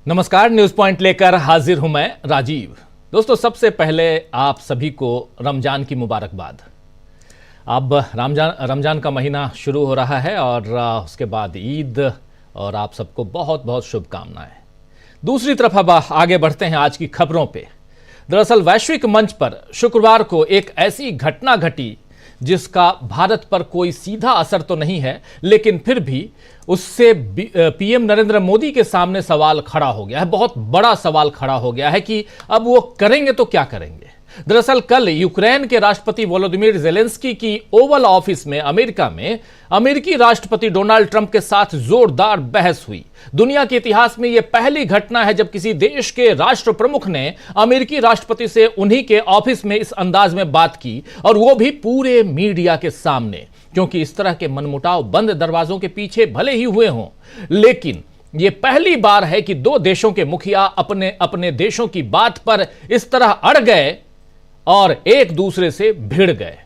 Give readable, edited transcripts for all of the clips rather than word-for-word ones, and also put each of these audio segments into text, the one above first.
नमस्कार, news point लेकर हाजिर हूं मैं राजीव। दोस्तों, सबसे पहले आप सभी को रमजान की मुबारकबाद। अब रमजान का महीना शुरू हो रहा है और उसके बाद ईद, और आप सबको बहुत बहुत शुभकामनाएं। दूसरी तरफ अब आगे बढ़ते हैं आज की खबरों पे। दरअसल वैश्विक मंच पर शुक्रवार को एक ऐसी घटना घटी जिसका भारत पर कोई सीधा असर तो नहीं है, लेकिन फिर भी उससे पीएम नरेंद्र मोदी के सामने सवाल खड़ा हो गया है। बहुत बड़ा सवाल खड़ा हो गया है कि अब वो करेंगे तो क्या करेंगे। दरअसल कल यूक्रेन के राष्ट्रपति वोलोदिमीर जेलेंस्की की ओवल ऑफिस में अमेरिकी राष्ट्रपति डोनाल्ड ट्रंप के साथ जोरदार बहस हुई। दुनिया के इतिहास में यह पहली घटना है जब किसी देश के राष्ट्र प्रमुख ने अमेरिकी राष्ट्रपति से उन्हीं के ऑफिस में इस अंदाज में बात की, और वो भी पूरे मीडिया के सामने। क्योंकि इस तरह के मनमुटाव बंद दरवाजों के पीछे भले ही हुए हों, लेकिन यह पहली बार है कि दो देशों के मुखिया अपने अपने देशों की बात पर इस तरह अड़ गए और एक दूसरे से भिड़ गए।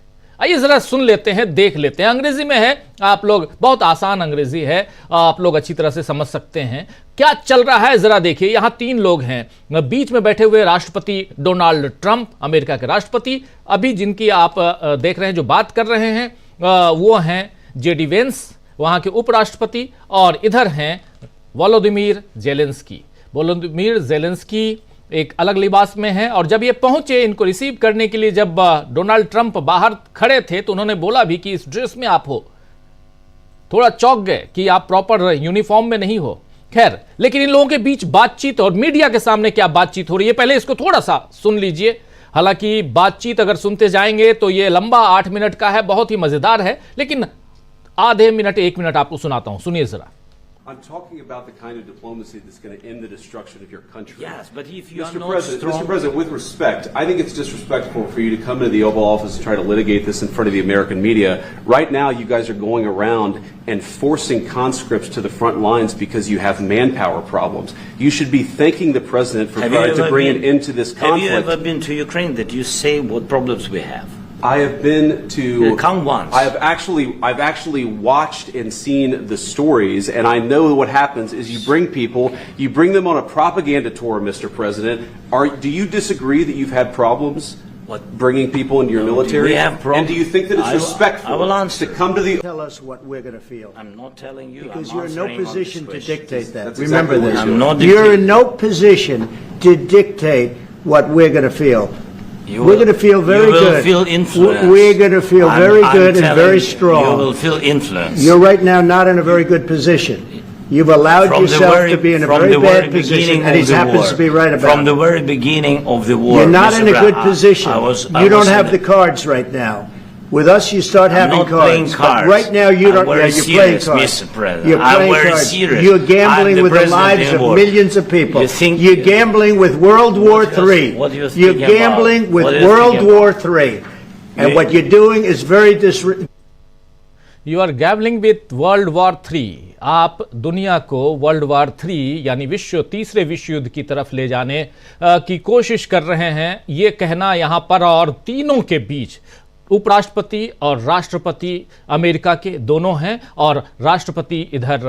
आइए जरा सुन लेते हैं, देख लेते हैं। अंग्रेजी में है, आप लोग, बहुत आसान अंग्रेजी है, आप लोग अच्छी तरह से समझ सकते हैं क्या चल रहा है। जरा देखिए, यहां तीन लोग हैं। बीच में बैठे हुए राष्ट्रपति डोनाल्ड ट्रंप, अमेरिका के राष्ट्रपति, अभी जिनकी आप देख रहे हैं, जो बात कर रहे हैं वो हैं जेडी वेंस, वहां के उपराष्ट्रपति, और इधर हैं वोलोदिमीर जेलेंस्की। वोलोदिमीर जेलेंस्की एक अलग लिबास में है, और जब ये पहुंचे इनको रिसीव करने के लिए, जब डोनाल्ड ट्रंप बाहर खड़े थे तो उन्होंने बोला भी कि इस ड्रेस में आप हो, थोड़ा चौंक गए कि आप प्रॉपर यूनिफॉर्म में नहीं हो। खैर, लेकिन इन लोगों के बीच बातचीत और मीडिया के सामने क्या बातचीत हो रही है, पहले इसको थोड़ा सा सुन लीजिए। हालांकि बातचीत अगर सुनते जाएंगे तो ये लंबा 8 मिनट का है, बहुत ही मजेदार है, लेकिन आधे मिनट 1 मिनट आपको सुनाता हूं, सुनिए जरा। I'm talking about the kind of diplomacy that's going to end the destruction of your country. Yes, but if you are Mr. not President, strong... Mr. President, with respect, I think it's disrespectful for you to come into the Oval Office and try to litigate this in front of the American media. Right now, you guys are going around and forcing conscripts to the front lines because you have manpower problems. You should be thanking the President for trying to bring an end to this conflict. Have you ever been to Ukraine that you say what problems we have? I have been to. Come once. I've actually watched and seen the stories, and I know what happens is you bring them on a propaganda tour, Mr. President. Do you disagree that you've had problems bringing people into your military? We have problems. And do you think that it's respectful I will answer. to come to the? Tell us what we're going to feel. I'm not telling you. Because I'm you're in no answering on position this to question. dictate that. That's Remember exactly what this. I'm not You're dictating. in no position to dictate what we're going to feel. You We're will- going to feel very you will good. feel influenced. We're going to feel very good and very strong. You will feel influenced. You're right now not in a very good position. You've allowed yourself to be in a very bad position, and he happens to be right about From the it. very beginning of the war. You're not Mr. in a Brown, good position. You don't have the cards right now. With us, you start having not playing cards. cards. But right now, you I'm don't. very Yeah, you're playing serious, cards. Mr. President. You're I'm playing very cards. serious. You're I'm gambling the with the president lives in of war. millions of people. You think- You're gambling with World War What do you- III. what do you You're think about? gambling with What do you World think War about? III. And You- what you're doing is very disrespectful. You are gambling with World War 3। आप दुनिया को world War 3 यानी तीसरे विश्व युद्ध की तरफ ले जाने की कोशिश कर रहे हैं, ये कहना यहां पर। और तीनों के बीच उपराष्ट्रपति और राष्ट्रपति अमेरिका के दोनों हैं, और राष्ट्रपति इधर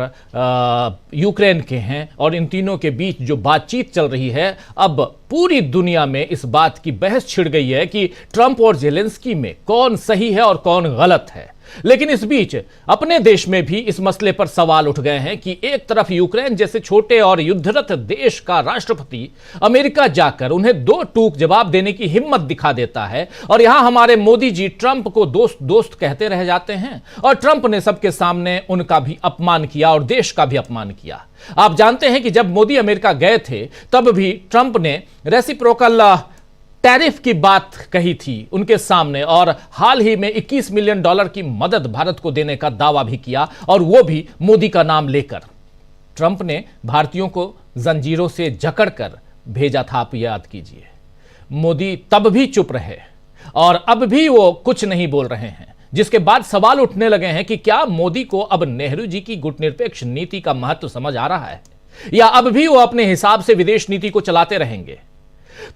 यूक्रेन के हैं, और इन तीनों के बीच जो बातचीत चल रही है, अब पूरी दुनिया में इस बात की बहस छिड़ गई है कि ट्रंप और जेलेंस्की में कौन सही है और कौन गलत है। लेकिन इस बीच अपने देश में भी इस मसले पर सवाल उठ गए हैं कि एक तरफ यूक्रेन जैसे छोटे और युद्धरत देश का राष्ट्रपति अमेरिका जाकर उन्हें दो टूक जवाब देने की हिम्मत दिखा देता है, और यहां हमारे मोदी जी ट्रंप को दोस्त दोस्त कहते रह जाते हैं, और ट्रंप ने सबके सामने उनका भी अपमान किया और देश का भी अपमान किया। आप जानते हैं कि जब मोदी अमेरिका गए थे तब भी ट्रंप ने रेसिप्रोकल टैरिफ की बात कही थी उनके सामने, और हाल ही में $21 मिलियन की मदद भारत को देने का दावा भी किया, और वो भी मोदी का नाम लेकर। ट्रंप ने भारतीयों को जंजीरों से जकड़कर भेजा था, आप याद कीजिए। मोदी तब भी चुप रहे और अब भी वो कुछ नहीं बोल रहे हैं, जिसके बाद सवाल उठने लगे हैं कि क्या मोदी को अब नेहरू जी की गुटनिरपेक्ष नीति का महत्व समझ आ रहा है, या अब भी वो अपने हिसाब से विदेश नीति को चलाते रहेंगे।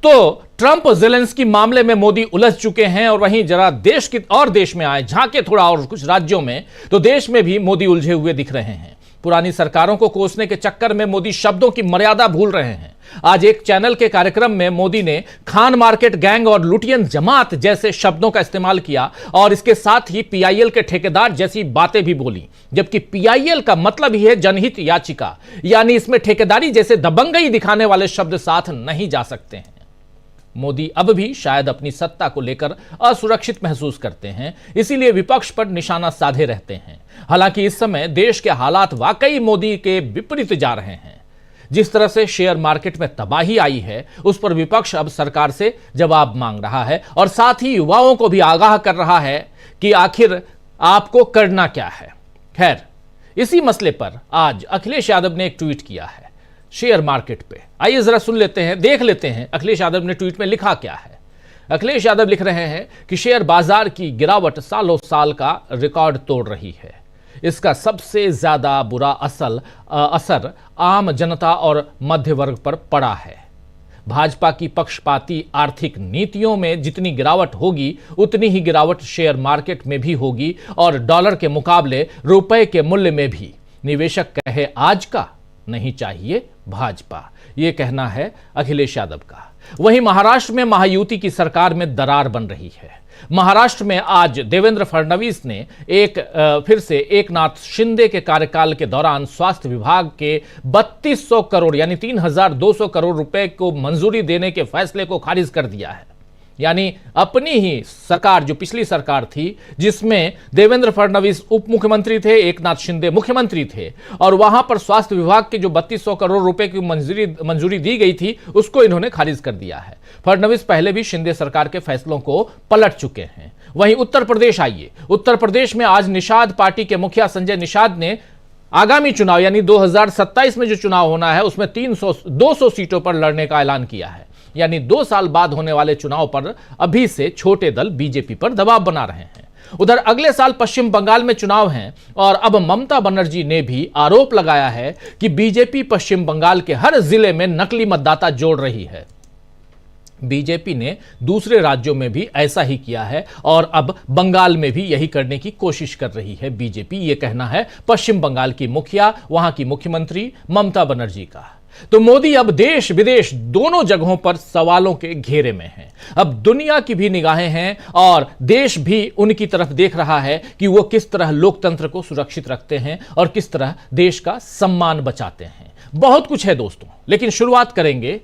तो ट्रंप जेलेंस्की मामले में मोदी उलझ चुके हैं, और वहीं जरा देश में आए, झांके थोड़ा और कुछ राज्यों में, तो देश में भी मोदी उलझे हुए दिख रहे हैं। पुरानी सरकारों को कोसने के चक्कर में मोदी शब्दों की मर्यादा भूल रहे हैं। आज एक चैनल के कार्यक्रम में मोदी ने खान मार्केट गैंग और लुटियन जमात जैसे शब्दों का इस्तेमाल किया और इसके साथ ही पीआईएल के ठेकेदार जैसी बातें भी बोली, जबकि पीआईएल का मतलब ही है जनहित याचिका, यानी इसमें ठेकेदारी जैसे दबंगई दिखाने वाले शब्द साथ नहीं जा सकते हैं। मोदी अब भी शायद अपनी सत्ता को लेकर असुरक्षित महसूस करते हैं, इसीलिए विपक्ष पर निशाना साधे रहते हैं। हालांकि इस समय देश के हालात वाकई मोदी के विपरीत जा रहे हैं। जिस तरह से शेयर मार्केट में तबाही आई है, उस पर विपक्ष अब सरकार से जवाब मांग रहा है और साथ ही युवाओं को भी आगाह कर रहा है कि आखिर आपको करना क्या है। खैर, इसी मसले पर आज अखिलेश यादव ने एक ट्वीट किया है शेयर मार्केट पे। आइए जरा सुन लेते हैं, देख लेते हैं अखिलेश यादव ने ट्वीट में लिखा क्या है। अखिलेश यादव लिख रहे हैं कि शेयर बाजार की गिरावट सालों साल का रिकॉर्ड तोड़ रही है। इसका सबसे ज्यादा बुरा असर आम जनता और मध्य वर्ग पर पड़ा है। भाजपा की पक्षपाती आर्थिक नीतियों में जितनी गिरावट होगी, उतनी ही गिरावट शेयर मार्केट में भी होगी और डॉलर के मुकाबले रुपए के मूल्य में भी। निवेशक कहे आज का, नहीं चाहिए भाजपा, यह कहना है अखिलेश यादव का। वहीं महाराष्ट्र में महायुति की सरकार में दरार बन रही है। महाराष्ट्र में आज देवेंद्र फडणवीस ने फिर से एकनाथ शिंदे के कार्यकाल के दौरान स्वास्थ्य विभाग के 3200 करोड़ यानी 3200 करोड़ रुपए को मंजूरी देने के फैसले को खारिज कर दिया है। यानी अपनी ही सरकार, जो पिछली सरकार थी जिसमें देवेंद्र फडणवीस उप मुख्यमंत्री थे, एकनाथ शिंदे मुख्यमंत्री थे, और वहां पर स्वास्थ्य विभाग के जो 3200 करोड़ रुपए की मंजूरी दी गई थी, उसको इन्होंने खारिज कर दिया है। फडणवीस पहले भी शिंदे सरकार के फैसलों को पलट चुके हैं। वहीं उत्तर प्रदेश आइए, उत्तर प्रदेश में आज निषाद पार्टी के मुखिया संजय निषाद ने आगामी चुनाव यानी 2027 में जो चुनाव होना है उसमें 200 सीटों पर लड़ने का ऐलान किया है। यानी 2 साल बाद होने वाले चुनाव पर अभी से छोटे दल बीजेपी पर दबाव बना रहे हैं। उधर अगले साल पश्चिम बंगाल में चुनाव हैं और अब ममता बनर्जी ने भी आरोप लगाया है कि बीजेपी पश्चिम बंगाल के हर जिले में नकली मतदाता जोड़ रही है। बीजेपी ने दूसरे राज्यों में भी ऐसा ही किया है और अब बंगाल में भी यही करने की कोशिश कर रही है बीजेपी, यह कहना है पश्चिम बंगाल की मुखिया, वहां की मुख्यमंत्री ममता बनर्जी का। तो मोदी अब देश विदेश दोनों जगहों पर सवालों के घेरे में हैं। अब दुनिया की भी निगाहें हैं और देश भी उनकी तरफ देख रहा है कि वो किस तरह लोकतंत्र को सुरक्षित रखते हैं और किस तरह देश का सम्मान बचाते हैं। बहुत कुछ है दोस्तों, लेकिन शुरुआत करेंगे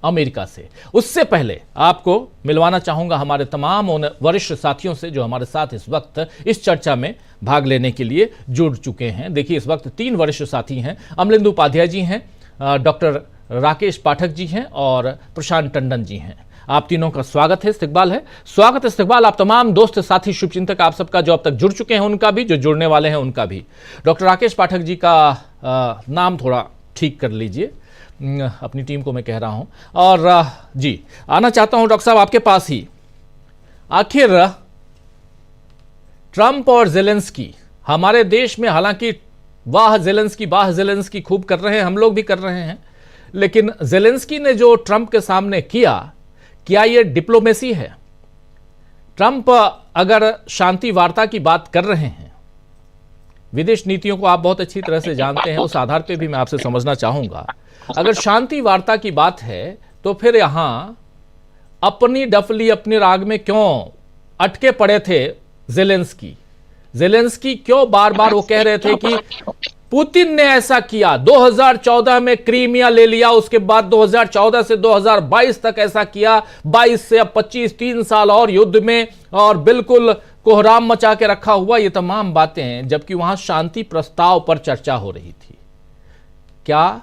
अमेरिका से। उससे पहले आपको मिलवाना चाहूंगा हमारे तमाम उन वरिष्ठ साथियों से जो हमारे साथ इस वक्त इस चर्चा में भाग लेने के लिए जुड़ चुके हैं। देखिए, इस वक्त 3 वरिष्ठ साथी हैं। अमलेंदु उपाध्याय जी हैं, डॉक्टर राकेश पाठक जी हैं और प्रशांत टंडन जी हैं। आप तीनों का स्वागत है, इस्तकबाल है। स्वागत इस्तकबाल आप तमाम दोस्त साथी शुभचिंतक आप सबका, जो अब तक जुड़ चुके हैं उनका भी, जो जुड़ने वाले हैं उनका भी। डॉक्टर राकेश पाठक जी का नाम थोड़ा ठीक कर लीजिए, अपनी टीम को मैं कह रहा हूं। और जी, आना चाहता हूं डॉक्टर साहब आपके पास ही। आखिर ट्रंप और जेलेंस्की हमारे देश में, हालांकि वाह जेलेंस्की खूब कर रहे हैं, हम लोग भी कर रहे हैं, लेकिन जेलेंस्की ने जो ट्रंप के सामने किया, क्या यह डिप्लोमेसी है? ट्रंप अगर शांति वार्ता की बात कर रहे हैं, विदेश नीतियों को आप बहुत अच्छी तरह से जानते हैं, उस आधार पे भी मैं आपसे समझना चाहूंगा, अगर शांति वार्ता की बात है तो फिर यहां अपनी डफली अपने राग में क्यों अटके पड़े थे जेलेंस्की क्यों बार बार वो कह रहे थे कि पुतिन ने ऐसा किया, 2014 में क्रीमिया ले लिया, उसके बाद 2014 से 2022 तक ऐसा किया, 22 से अब 25, 3 साल और युद्ध में, और बिल्कुल कोहराम मचा के रखा हुआ, ये तमाम बातें हैं, जबकि वहां शांति प्रस्ताव पर चर्चा हो रही थी। क्या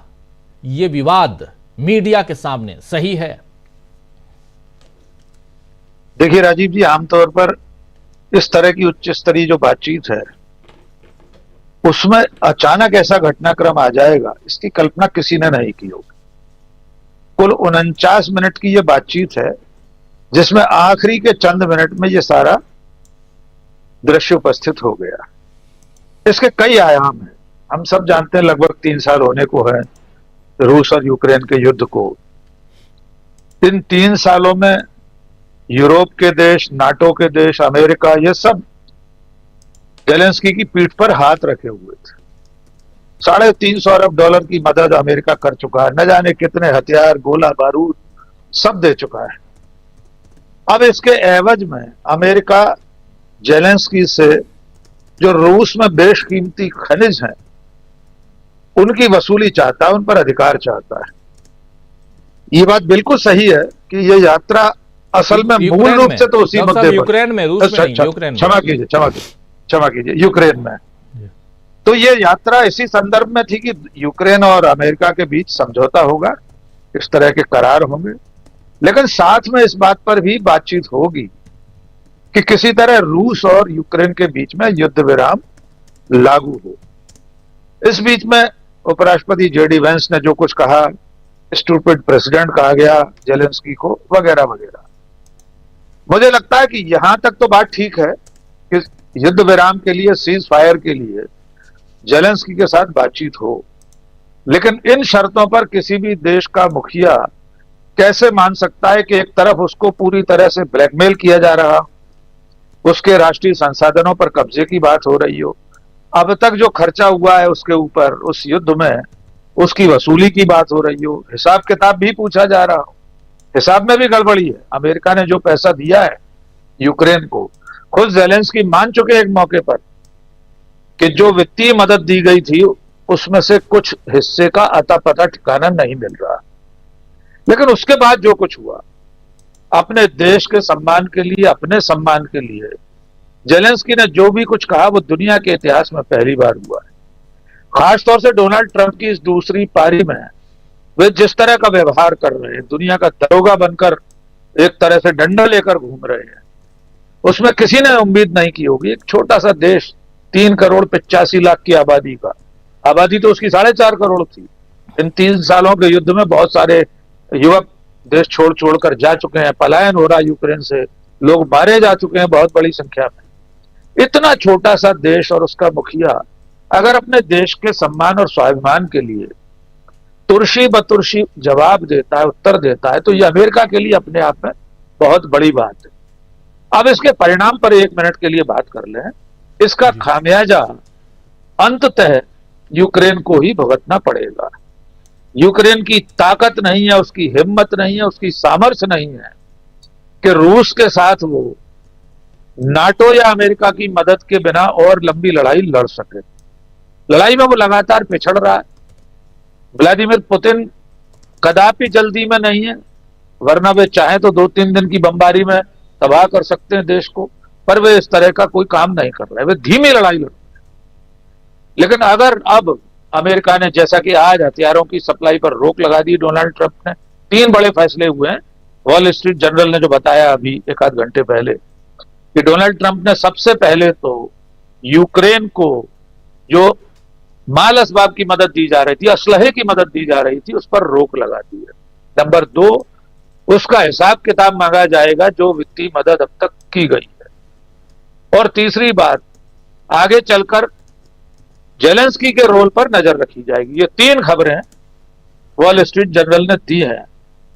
ये विवाद मीडिया के सामने सही है? देखिए राजीव जी, आमतौर पर इस तरह की उच्च स्तरीय जो बातचीत है उसमें अचानक ऐसा घटनाक्रम आ जाएगा, इसकी कल्पना किसी ने नहीं की होगी। कुल 49 मिनट की यह बातचीत है जिसमें आखिरी के चंद मिनट में यह सारा दृश्य उपस्थित हो गया। इसके कई आयाम हैं, हम सब जानते हैं, लगभग 3 साल होने को है रूस और यूक्रेन के युद्ध को। इन 3 सालों में यूरोप के देश, नाटो के देश, अमेरिका, ये सब जेलेंस्की की पीठ पर हाथ रखे हुए थे। $350 अरब की मदद अमेरिका कर चुका है, न जाने कितने हथियार, गोला बारूद सब दे चुका है। अब इसके एवज में अमेरिका जेलेंस्की से जो रूस में बेशकीमती खनिज हैं उनकी वसूली चाहता है, उन पर अधिकार चाहता है। ये बात बिल्कुल सही है कि ये यात्रा असल में मूल रूप से तो उसी मुद्दे पर, यूक्रेन में, रूस में नहीं, यूक्रेन में। क्षमा कीजिए, यूक्रेन में। तो ये यात्रा इसी संदर्भ में थी कि यूक्रेन और अमेरिका के बीच समझौता होगा, इस तरह के करार होंगे, लेकिन साथ में इस बात पर भी बातचीत होगी कि किसी तरह रूस और यूक्रेन के बीच में युद्ध विराम लागू हो। इस बीच में उपराष्ट्रपति जेडी वेंस ने जो कुछ कहा, स्टूपिड प्रेसिडेंट कहा गया जेलेंस्की को, वगैरह वगैरह। मुझे लगता है कि यहां तक तो बात ठीक है कि युद्ध विराम के लिए, सीज फायर के लिए जेलेंस्की के साथ बातचीत हो, लेकिन इन शर्तों पर किसी भी देश का मुखिया कैसे मान सकता है कि एक तरफ उसको पूरी तरह से ब्लैकमेल किया जा रहा, उसके राष्ट्रीय संसाधनों पर कब्जे की बात हो रही हो, अब तक जो खर्चा हुआ है उसके ऊपर, उस युद्ध में उसकी वसूली की बात हो रही हो, हिसाब किताब भी पूछा जा रहा हो। हिसाब में भी गड़बड़ी है। अमेरिका ने जो पैसा दिया है यूक्रेन को, खुद जेलेंस्की मान चुके एक मौके पर कि जो वित्तीय मदद दी गई थी उसमें से कुछ हिस्से का अता पता ठिकाना नहीं मिल रहा। लेकिन उसके बाद जो कुछ हुआ, अपने देश के सम्मान के लिए, अपने सम्मान के लिए जेलेंस्की ने जो भी कुछ कहा वो दुनिया के इतिहास में पहली बार हुआ है। खासतौर से डोनाल्ड ट्रंप की इस दूसरी पारी में वे जिस तरह का व्यवहार कर रहे हैं, दुनिया का दरोगा बनकर एक तरह से डंडा लेकर घूम रहे हैं, उसमें किसी ने उम्मीद नहीं की होगी। एक छोटा सा देश, 3,85,00,000 की आबादी का, आबादी तो उसकी 4.5 करोड़ थी। इन 3 सालों के युद्ध में बहुत सारे युवक देश छोड़ छोड़कर जा चुके हैं, पलायन हो रहा यूक्रेन से, लोग मारे जा चुके हैं बहुत बड़ी संख्या में। इतना छोटा सा देश और उसका मुखिया अगर अपने देश के सम्मान और स्वाभिमान के लिए तुर्शी बतुर्शी जवाब देता है, उत्तर देता है, तो यह अमेरिका के लिए अपने आप में बहुत बड़ी बात है। अब इसके परिणाम पर 1 मिनट के लिए बात कर लें। इसका खामियाजा अंततः यूक्रेन को ही भुगतना पड़ेगा। यूक्रेन की ताकत नहीं है, उसकी हिम्मत नहीं है, उसकी सामर्थ्य नहीं है कि रूस के साथ वो नाटो या अमेरिका की मदद के बिना और लंबी लड़ाई लड़ सके। लड़ाई में वो लगातार पिछड़ रहा है। व्लादिमीर पुतिन कदापि जल्दी में नहीं है, वरना वे चाहे तो 2-3 दिन की बमबारी में तबाह कर सकते हैं देश को, पर वे इस तरह का कोई काम नहीं कर रहे, वे धीमी लड़ाई लड़ रहे हैं। लेकिन अगर अब अमेरिका ने, जैसा कि आज हथियारों की सप्लाई पर रोक लगा दी डोनाल्ड ट्रंप ने, 3 बड़े फैसले हुए हैं। वॉल स्ट्रीट जर्नल ने जो बताया अभी 1-8 घंटे पहले कि डोनाल्ड ट्रंप ने सबसे पहले तो यूक्रेन को जो माल असबाब की मदद दी जा रही थी, असलहे की मदद दी जा रही थी, उस पर रोक लगा दी है। नंबर 2, उसका हिसाब किताब मांगा जाएगा जो वित्तीय मदद अब तक की गई है। और तीसरी बात, आगे चलकर जेलेंस्की के रोल पर नजर रखी जाएगी। ये 3 खबरें वॉल स्ट्रीट जर्नल ने दी है।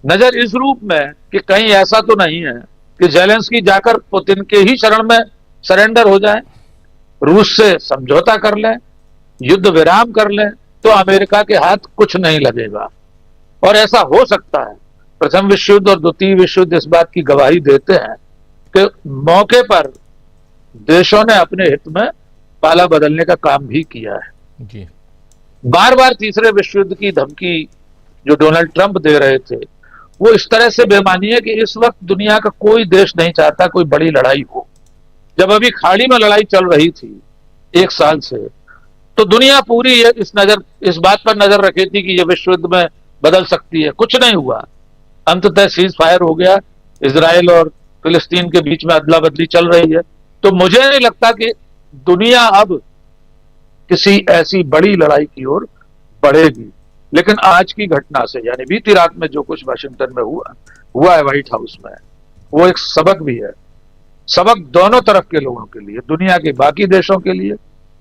नजर इस रूप में कि कहीं ऐसा तो नहीं है कि जेलेंस्की जाकर पुतिन के ही शरण में सरेंडर हो जाए, रूस से समझौता कर लें, युद्ध विराम कर लें, तो अमेरिका के हाथ कुछ नहीं लगेगा। और ऐसा हो सकता है। प्रथम विश्व युद्ध और द्वितीय विश्व युद्ध इस बात की गवाही देते हैं कि मौके पर देशों ने अपने हित में पाला बदलने का काम भी किया है जी। बार बार तीसरे विश्व युद्ध की धमकी जो डोनाल्ड ट्रंप दे रहे थे, वो इस तरह से बेमानी है कि इस वक्त दुनिया का कोई देश नहीं चाहता कोई बड़ी लड़ाई हो। जब अभी खाड़ी में लड़ाई चल रही थी 1 साल से, तो दुनिया पूरी इस बात पर नजर रखी थी कि यह विश्व युद्ध में बदल सकती है। कुछ नहीं हुआ। अंततः सीज फायर हो गया, इजराइल और फिलिस्तीन के बीच में अदला बदली चल रही है। तो मुझे नहीं लगता कि दुनिया अब किसी ऐसी बड़ी लड़ाई की ओर बढ़ेगी। लेकिन आज की घटना से, यानी बीती रात में जो कुछ वाशिंगटन में हुआ है व्हाइट हाउस में, वो एक सबक भी है। सबक दोनों तरफ के लोगों के लिए, दुनिया के बाकी देशों के लिए,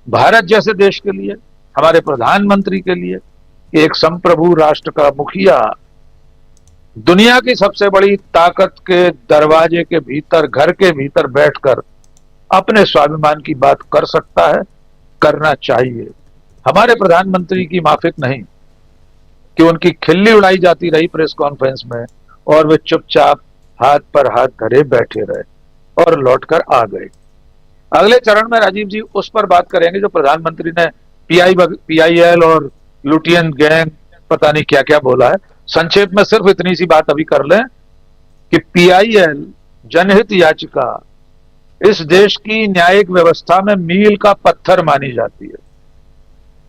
भारत जैसे देश के लिए, हमारे प्रधानमंत्री के लिए, कि एक संप्रभु राष्ट्र का मुखिया दुनिया की सबसे बड़ी ताकत के दरवाजे के भीतर, घर के भीतर बैठकर अपने स्वाभिमान की बात कर सकता है, करना चाहिए। हमारे प्रधानमंत्री की माफिक नहीं कि उनकी खिल्ली उड़ाई जाती रही प्रेस कॉन्फ्रेंस में और वे चुपचाप हाथ पर हाथ धरे बैठे रहे और लौटकर आ गए। अगले चरण में राजीव जी उस पर बात करेंगे जो प्रधानमंत्री ने पीआईएल और लुटियन गैंग पता नहीं क्या क्या बोला है। संक्षेप में सिर्फ इतनी सी बात अभी कर लें कि पीआईएल जनहित याचिका इस देश की न्यायिक व्यवस्था में मील का पत्थर मानी जाती है।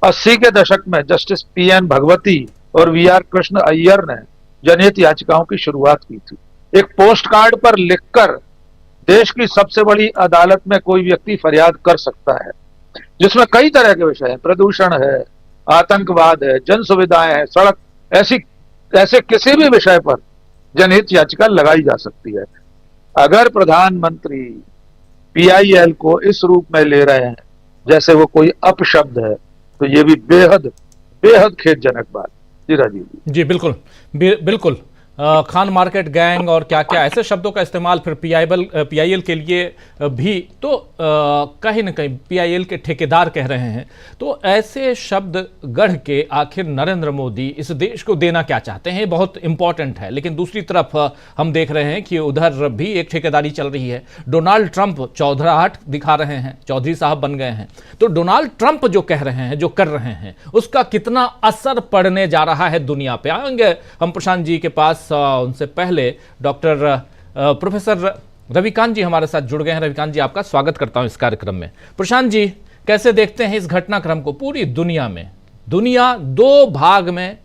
80 के दशक में जस्टिस पीएन भगवती और वीआर कृष्ण अय्यर ने जनहित याचिकाओं की शुरुआत की थी। एक पोस्ट कार्ड पर लिखकर देश की सबसे बड़ी अदालत में कोई व्यक्ति फरियाद कर सकता है, जिसमें कई तरह के विषय हैं, प्रदूषण है, आतंकवाद है, जन सुविधाएं हैं, सड़क, ऐसे किसी भी विषय पर जनहित याचिका लगाई जा सकती है। अगर प्रधानमंत्री पीआईएल को इस रूप में ले रहे हैं जैसे वो कोई अपशब्द है, तो ये भी बेहद बेहद खेदजनक बात। जी राजीव जी बिल्कुल बिल्कुल। खान मार्केट गैंग और क्या क्या ऐसे शब्दों का इस्तेमाल फिर पीआईएल के लिए भी, तो कहीं ना कहीं पीआईएल के ठेकेदार कह रहे हैं। तो ऐसे शब्द गढ़ के आखिर नरेंद्र मोदी इस देश को देना क्या चाहते हैं, बहुत इंपॉर्टेंट है। लेकिन दूसरी तरफ हम देख रहे हैं कि उधर भी एक ठेकेदारी चल रही है। डोनाल्ड ट्रंप चौधराहट दिखा रहे हैं, चौधरी साहब बन गए हैं। तो डोनाल्ड ट्रंप जो कह रहे हैं, जो कर रहे हैं, उसका कितना असर पड़ने जा रहा है दुनिया पे। आएंगे हम प्रशांत जी के पास। उनसे पहले डॉक्टर प्रोफेसर रविकांत जी हमारे साथ जुड़ गए हैं। रविकांत जी, आपका स्वागत करता हूं इस कार्यक्रम में। प्रशांत जी, कैसे देखते हैं इस घटनाक्रम को? पूरी दुनिया में, दुनिया दो भाग में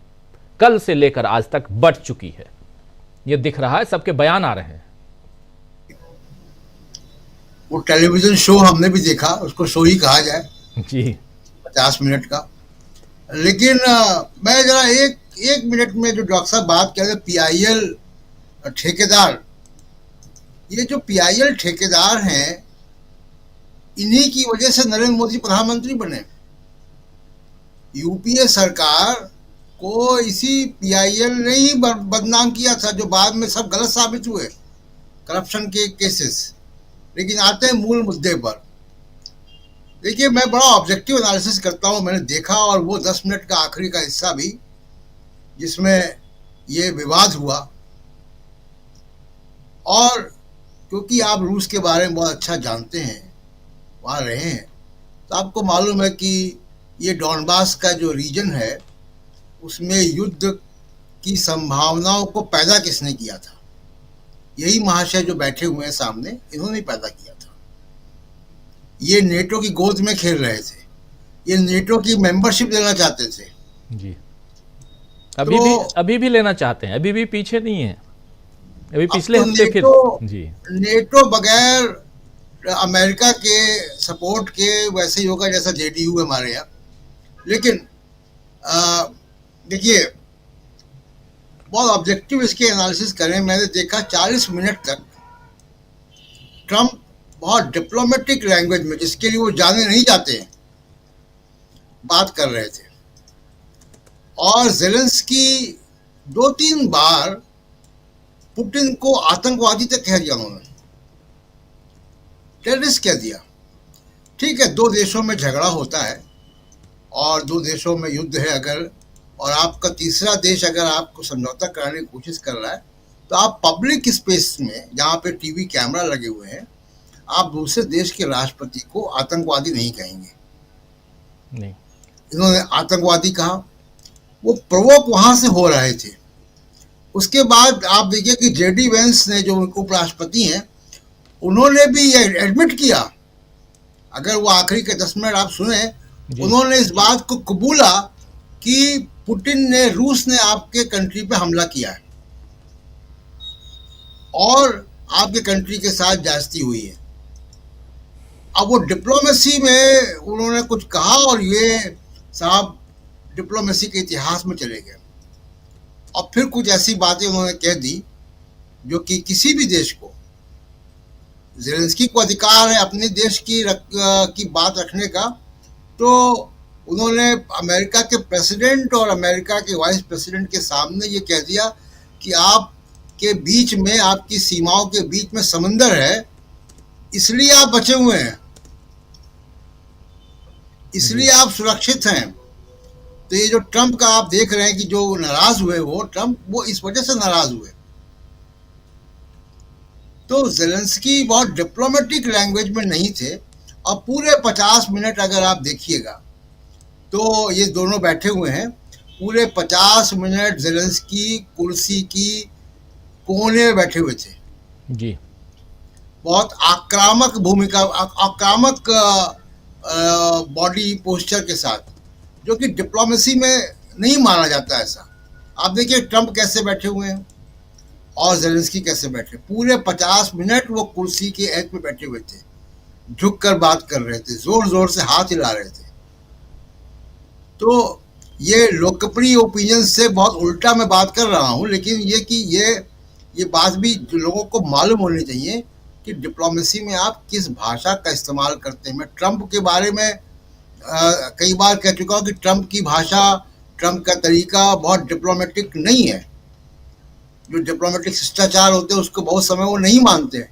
कल से लेकर आज तक बंट चुकी है, यह दिख रहा है, सबके बयान आ रहे हैं। वो टेलीविजन शो हमने भी देखा, उसको शो ही कहा जाए जी, 50 मिनट का। लेकिन मैं जरा एक मिनट में जो डॉक्टर साहब बात कर रहे पीआईएल ठेकेदार, ये जो पीआईएल ठेकेदार हैं, इन्हीं की वजह से नरेंद्र मोदी प्रधानमंत्री बने। यूपीए सरकार को इसी पीआईएल ने ही बदनाम किया था, जो बाद में सब गलत साबित हुए, करप्शन के केसेस। लेकिन आते हैं मूल मुद्दे पर। देखिए, मैं बड़ा ऑब्जेक्टिव एनालिसिस करता हूं। मैंने देखा, और वो 10 मिनट का आखिरी का हिस्सा भी जिसमें ये विवाद हुआ, और क्योंकि आप रूस के बारे में बहुत अच्छा जानते हैं, वहाँ रहे हैं, तो आपको मालूम है कि ये डॉनबास का जो रीजन है, उसमें युद्ध की संभावनाओं को पैदा किसने किया था? यही महाशय जो बैठे हुए हैं सामने, इन्होंने पैदा किया था। ये नेटो की गोद में खेल रहे थे, ये नेटो की मेंबरशिप लेना चाहते थे जी। अभी भी लेना चाहते हैं, अभी भी पीछे नहीं है। अभी पिछले हफ्ते फिर जी, नेटो बगैर अमेरिका के सपोर्ट के वैसे ही होगा जैसा जेडीयू है हमारे यहाँ। लेकिन देखिए, बहुत ऑब्जेक्टिव इसके एनालिसिस करें। मैंने देखा 40 मिनट तक ट्रंप बहुत डिप्लोमेटिक लैंग्वेज में, जिसके लिए वो जाने नहीं जाते हैं, बात कर रहे थे। और ज़ेलेंस्की 2-3 बार पुतिन को आतंकवादी तक कह दिया उन्होंने, टेररिस्ट कह दिया। ठीक है, दो देशों में झगड़ा होता है और दो देशों में युद्ध है अगर, और आपका तीसरा देश अगर आपको समझौता कराने की कोशिश कर रहा है, तो आप पब्लिक स्पेस में, जहाँ पे टीवी कैमरा लगे हुए हैं, आप दूसरे देश के राष्ट्रपति को आतंकवादी नहीं कहेंगे। नहीं, इन्होंने आतंकवादी कहा। वो प्रोवोक वहां से हो रहे थे। उसके बाद आप देखिए कि जेडी वेंस ने, जो उपराष्ट्रपति हैं, उन्होंने भी ये एडमिट किया। अगर वो आखिरी के 10 मिनट आप सुने, उन्होंने इस बात को कबूला कि पुतिन ने, रूस ने आपके कंट्री पे हमला किया है और आपके कंट्री के साथ जास्ती हुई है। अब वो डिप्लोमेसी में उन्होंने कुछ कहा और ये साहब डिप्लोमेसी के इतिहास में चले गए। और फिर कुछ ऐसी बातें उन्होंने कह दी जो कि किसी भी देश को, ज़ेलेंस्की को अधिकार है अपने देश की बात रखने का, तो उन्होंने अमेरिका के प्रेसिडेंट और अमेरिका के वाइस प्रेसिडेंट के सामने ये कह दिया कि आपके बीच में, आपकी सीमाओं के बीच में समंदर है, इसलिए आप बचे हुए हैं, इसलिए आप सुरक्षित हैं। तो ये जो ट्रंप का आप देख रहे हैं कि जो नाराज हुए वो ट्रंप, वो इस वजह से नाराज हुए। तो ज़ेलेंस्की बहुत डिप्लोमेटिक लैंग्वेज में नहीं थे, और पूरे 50 मिनट अगर आप देखिएगा तो ये दोनों बैठे हुए हैं, पूरे 50 मिनट ज़ेलेंस्की कुर्सी की कोने में बैठे हुए थे जी। बहुत आक्रामक भूमिका, आक्रामक बॉडी पोस्चर के साथ, जो कि डिप्लोमेसी में नहीं माना जाता ऐसा। आप देखिए ट्रंप कैसे बैठे हुए हैं और ज़ेलेंस्की कैसे बैठे, पूरे 50 मिनट वो कुर्सी के एज पे बैठे हुए थे, झुक कर बात कर रहे थे, जोर जोर से हाथ हिला रहे थे। तो ये लोकप्रिय ओपिनियन से बहुत उल्टा मैं बात कर रहा हूँ, लेकिन ये कि ये बात भी लोगों को मालूम होनी चाहिए कि डिप्लोमेसी में आप किस भाषा का इस्तेमाल करते हैं। मैं ट्रंप के बारे में कई बार कह चुका हूँ कि ट्रंप की भाषा, ट्रंप का तरीका बहुत डिप्लोमेटिक नहीं है। जो डिप्लोमेटिक शिष्टाचार होते हैं उसको बहुत समय वो नहीं मानते हैं,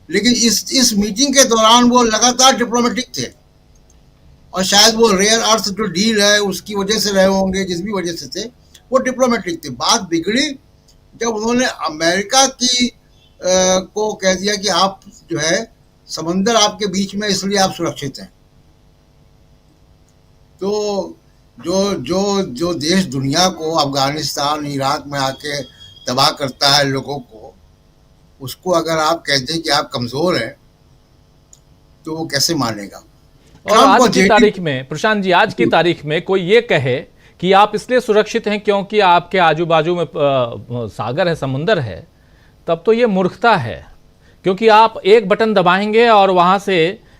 लेकिन इस मीटिंग के दौरान वो लगातार डिप्लोमेटिक थे, और शायद वो रेयर अर्थ जो डील है उसकी वजह से रहे होंगे, जिस भी वजह से थे वो डिप्लोमेटिक थे। बात बिगड़ी जब उन्होंने अमेरिका की को कह दिया कि आप जो है समंदर आपके बीच में, इसलिए आप सुरक्षित हैं। तो जो देश दुनिया को अफगानिस्तान, इराक में आके तबाह करता है लोगों को, उसको अगर आप कहते हैं कि आप कमजोर हैं तो वो कैसे मानेगा। और आज की तारीख में प्रशांत जी, आज की तारीख में कोई ये कहे कि आप इसलिए सुरक्षित हैं क्योंकि आपके आजू बाजू में सागर है, समुंदर है, तब तो ये मूर्खता है, क्योंकि आप एक बटन दबाएंगे और वहां से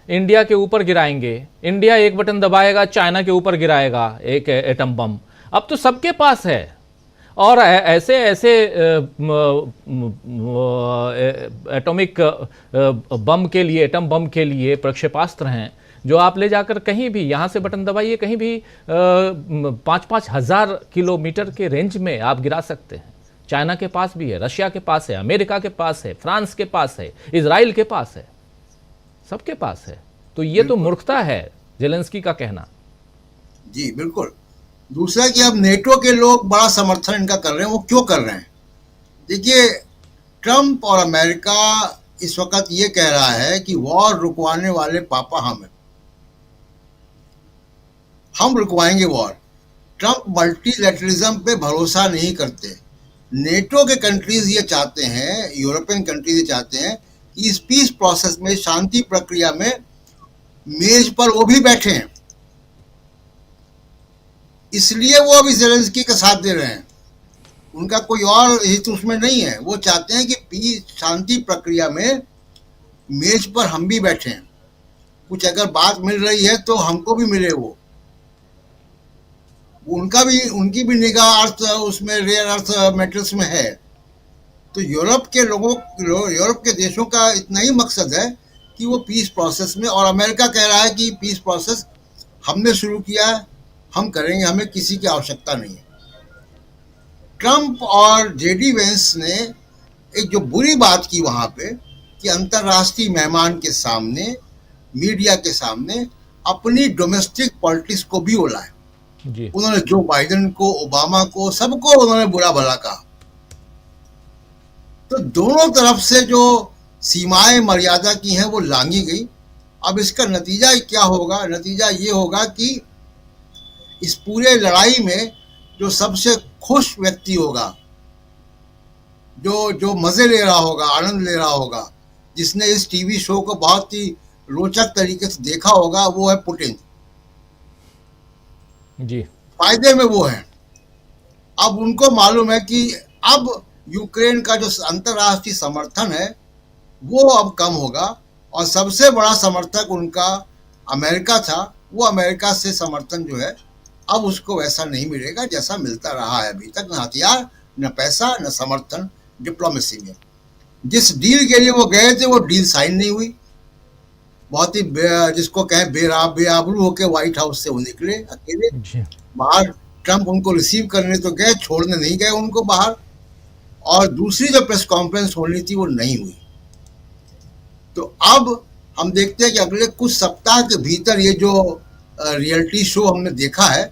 इंडिया के ऊपर गिराएंगे, इंडिया एक बटन दबाएगा चाइना के ऊपर गिराएगा एक एटम बम। अब तो सबके पास है, और ऐसे ऐसे एटॉमिक बम के लिए, एटम बम के लिए प्रक्षेपास्त्र हैं जो आप ले जाकर कहीं भी, यहाँ से बटन दबाइए, कहीं भी 5-5 हज़ार किलोमीटर के रेंज में आप गिरा सकते हैं। चाइना के पास भी है, रशिया के पास है, अमेरिका के पास है, फ्रांस के पास है, इजराइल के पास है, सबके पास है। तो ये तो मूर्खता है ज़ेलेंस्की का कहना। जी बिल्कुल। दूसरा कि अब नेटो के लोग बड़ा समर्थन इनका कर रहे हैं। वो क्यों कर रहे हैं? देखिए, ट्रंप और अमेरिका इस वक्त ये कह रहा है कि वॉर रुकवाने वाले पापा हम रुकवाएंगे वॉर। ट्रंप मल्टीलैटरलिज्म पे भरोसा नहीं करते। नेटो के कंट्रीज ये चाहते हैं, यूरोपियन कंट्रीज ये चाहते हैं कि इस पीस प्रोसेस में, शांति प्रक्रिया में मेज पर वो भी बैठे हैं, इसलिए वो अभी ज़ेलेंस्की का साथ दे रहे हैं। उनका कोई और हित उसमें नहीं है। वो चाहते हैं कि शांति प्रक्रिया में मेज पर हम भी बैठे हैं, कुछ अगर बात मिल रही है तो हमको भी मिले। वो उनकी भी निगाह अर्थ उसमें, रेयर अर्थ मेटल्स में है। तो यूरोप के देशों का इतना ही मकसद है कि वो पीस प्रोसेस में, और अमेरिका कह रहा है कि पीस प्रोसेस हमने शुरू किया है, हम करेंगे, हमें किसी की आवश्यकता नहीं है। ट्रंप और जेडी वेंस ने एक जो बुरी बात की वहां पे कि अंतर्राष्ट्रीय मेहमान के सामने, मीडिया के सामने अपनी डोमेस्टिक पॉलिटिक्स को भी उड़ाया। उन्होंने जो बाइडेन को, ओबामा को, सबको उन्होंने बुरा भला कहा। तो दोनों तरफ से जो सीमाएं मर्यादा की हैं वो लांघी गई। अब इसका नतीजा क्या होगा? नतीजा ये होगा कि इस पूरे लड़ाई में जो सबसे खुश व्यक्ति होगा, जो मजे ले रहा होगा, आनंद ले रहा होगा, जिसने इस टीवी शो को बहुत ही रोचक तरीके से देखा होगा, वो है पुतिन जी। फायदे में वो है। अब उनको मालूम है कि अब यूक्रेन का जो अंतर्राष्ट्रीय समर्थन है वो अब कम होगा, और सबसे बड़ा समर्थक उनका अमेरिका था। वो अमेरिका से समर्थन जो है अब उसको वैसा नहीं मिलेगा जैसा मिलता रहा है अभी तक। न हथियार, न पैसा, न समर्थन डिप्लोमेसी में। जिस डील के लिए वो गए थे वो डील साइन नहीं हुई। बहुत ही जिसको कहें बेआबरू होकर व्हाइट हाउस से वो निकले अकेले बाहर। ट्रंप उनको रिसीव करने तो गए, छोड़ने नहीं गए उनको बाहर। और दूसरी जो प्रेस कॉन्फ्रेंस होनी थी वो नहीं हुई। तो अब हम देखते हैं कि अगले कुछ सप्ताह के भीतर ये जो रियलिटी शो हमने देखा है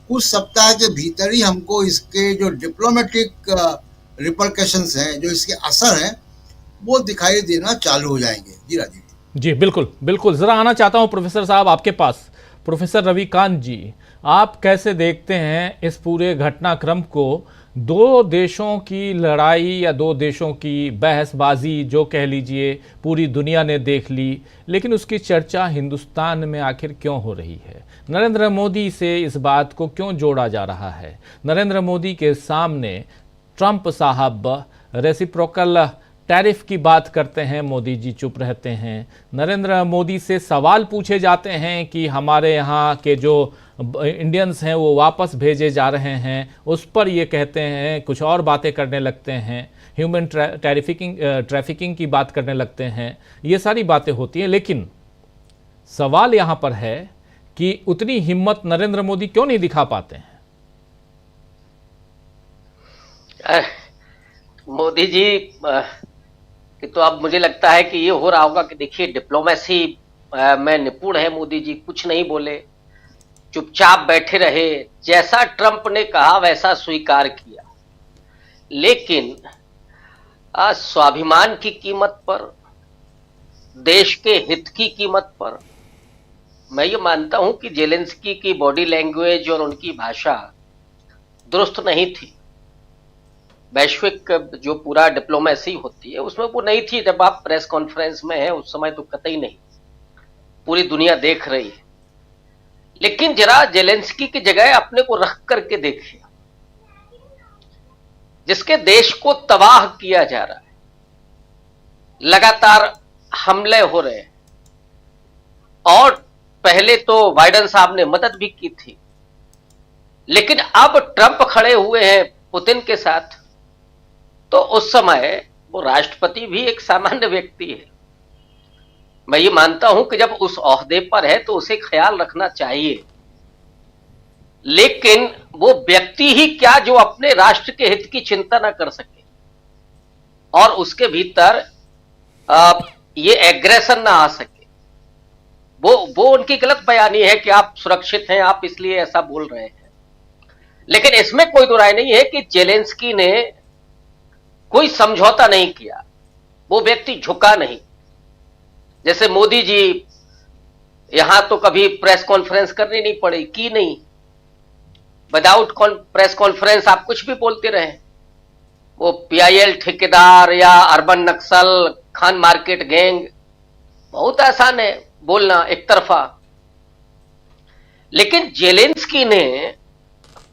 कुछ सप्ताह के भीतर ही हमको इसके जो डिप्लोमेटिक रिपरकशंस हैं, जो इसके असर हैं, वो दिखाई देना चालू हो जाएंगे। जी राजीव जी, बिल्कुल बिल्कुल। ज़रा आना चाहता हूँ प्रोफेसर साहब आपके पास। प्रोफेसर रविकांत जी, आप कैसे देखते हैं इस पूरे घटनाक्रम को? दो देशों की लड़ाई या दो देशों की बहसबाजी जो कह लीजिए पूरी दुनिया ने देख ली, लेकिन उसकी चर्चा हिंदुस्तान में आखिर क्यों हो रही है? नरेंद्र मोदी से इस बात को क्यों जोड़ा जा रहा है? नरेंद्र मोदी के सामने ट्रंप साहब रेसिप्रोकल टैरिफ की बात करते हैं, मोदी जी चुप रहते हैं। नरेंद्र मोदी से सवाल पूछे जाते हैं कि हमारे यहाँ के जो इंडियंस हैं वो वापस भेजे जा रहे हैं, उस पर ये कहते हैं, कुछ और बातें करने लगते हैं, ह्यूमन ट्रैफिकिंग की बात करने लगते हैं। ये सारी बातें होती हैं, लेकिन सवाल यहाँ पर है कि उतनी हिम्मत नरेंद्र मोदी क्यों नहीं दिखा पाते हैं? मोदी जी कि तो अब मुझे लगता है कि ये हो रहा होगा कि देखिए डिप्लोमेसी में निपुण है मोदी जी, कुछ नहीं बोले, चुपचाप बैठे रहे, जैसा ट्रंप ने कहा वैसा स्वीकार किया। लेकिन स्वाभिमान की कीमत पर, देश के हित की कीमत पर मैं ये मानता हूं कि जेलेंस्की की बॉडी लैंग्वेज और उनकी भाषा दुरुस्त नहीं थी। वैश्विक जो पूरा डिप्लोमेसी होती है उसमें वो नहीं थी। जब आप प्रेस कॉन्फ्रेंस में हैं उस समय तो कतई नहीं, पूरी दुनिया देख रही है। लेकिन जरा जेलेंस्की की जगह अपने को रख करके देखिए, जिसके देश को तबाह किया जा रहा है, लगातार हमले हो रहे हैं, और पहले तो बाइडेन साहब ने मदद भी की थी, लेकिन अब ट्रंप खड़े हुए हैं पुतिन के साथ, तो उस समय वो राष्ट्रपति भी एक सामान्य व्यक्ति है। मैं ये मानता हूं कि जब उस ओहदे पर है तो उसे ख्याल रखना चाहिए, लेकिन वो व्यक्ति ही क्या जो अपने राष्ट्र के हित की चिंता ना कर सके और उसके भीतर ये एग्रेशन ना आ सके। वो उनकी गलत बयानी है कि आप सुरक्षित हैं, आप इसलिए ऐसा बोल रहे हैं। लेकिन इसमें कोई दो राय नहीं है कि जेलेंस्की ने कोई समझौता नहीं किया, वो व्यक्ति झुका नहीं। जैसे मोदी जी यहां तो कभी प्रेस कॉन्फ्रेंस करनी नहीं पड़ी, की नहीं, विदाउट प्रेस कॉन्फ्रेंस आप कुछ भी बोलते रहे। वो PIL ठेकेदार या अर्बन नक्सल, खान मार्केट गैंग, बहुत आसान है बोलना एक तरफा। लेकिन जेलेंस्की ने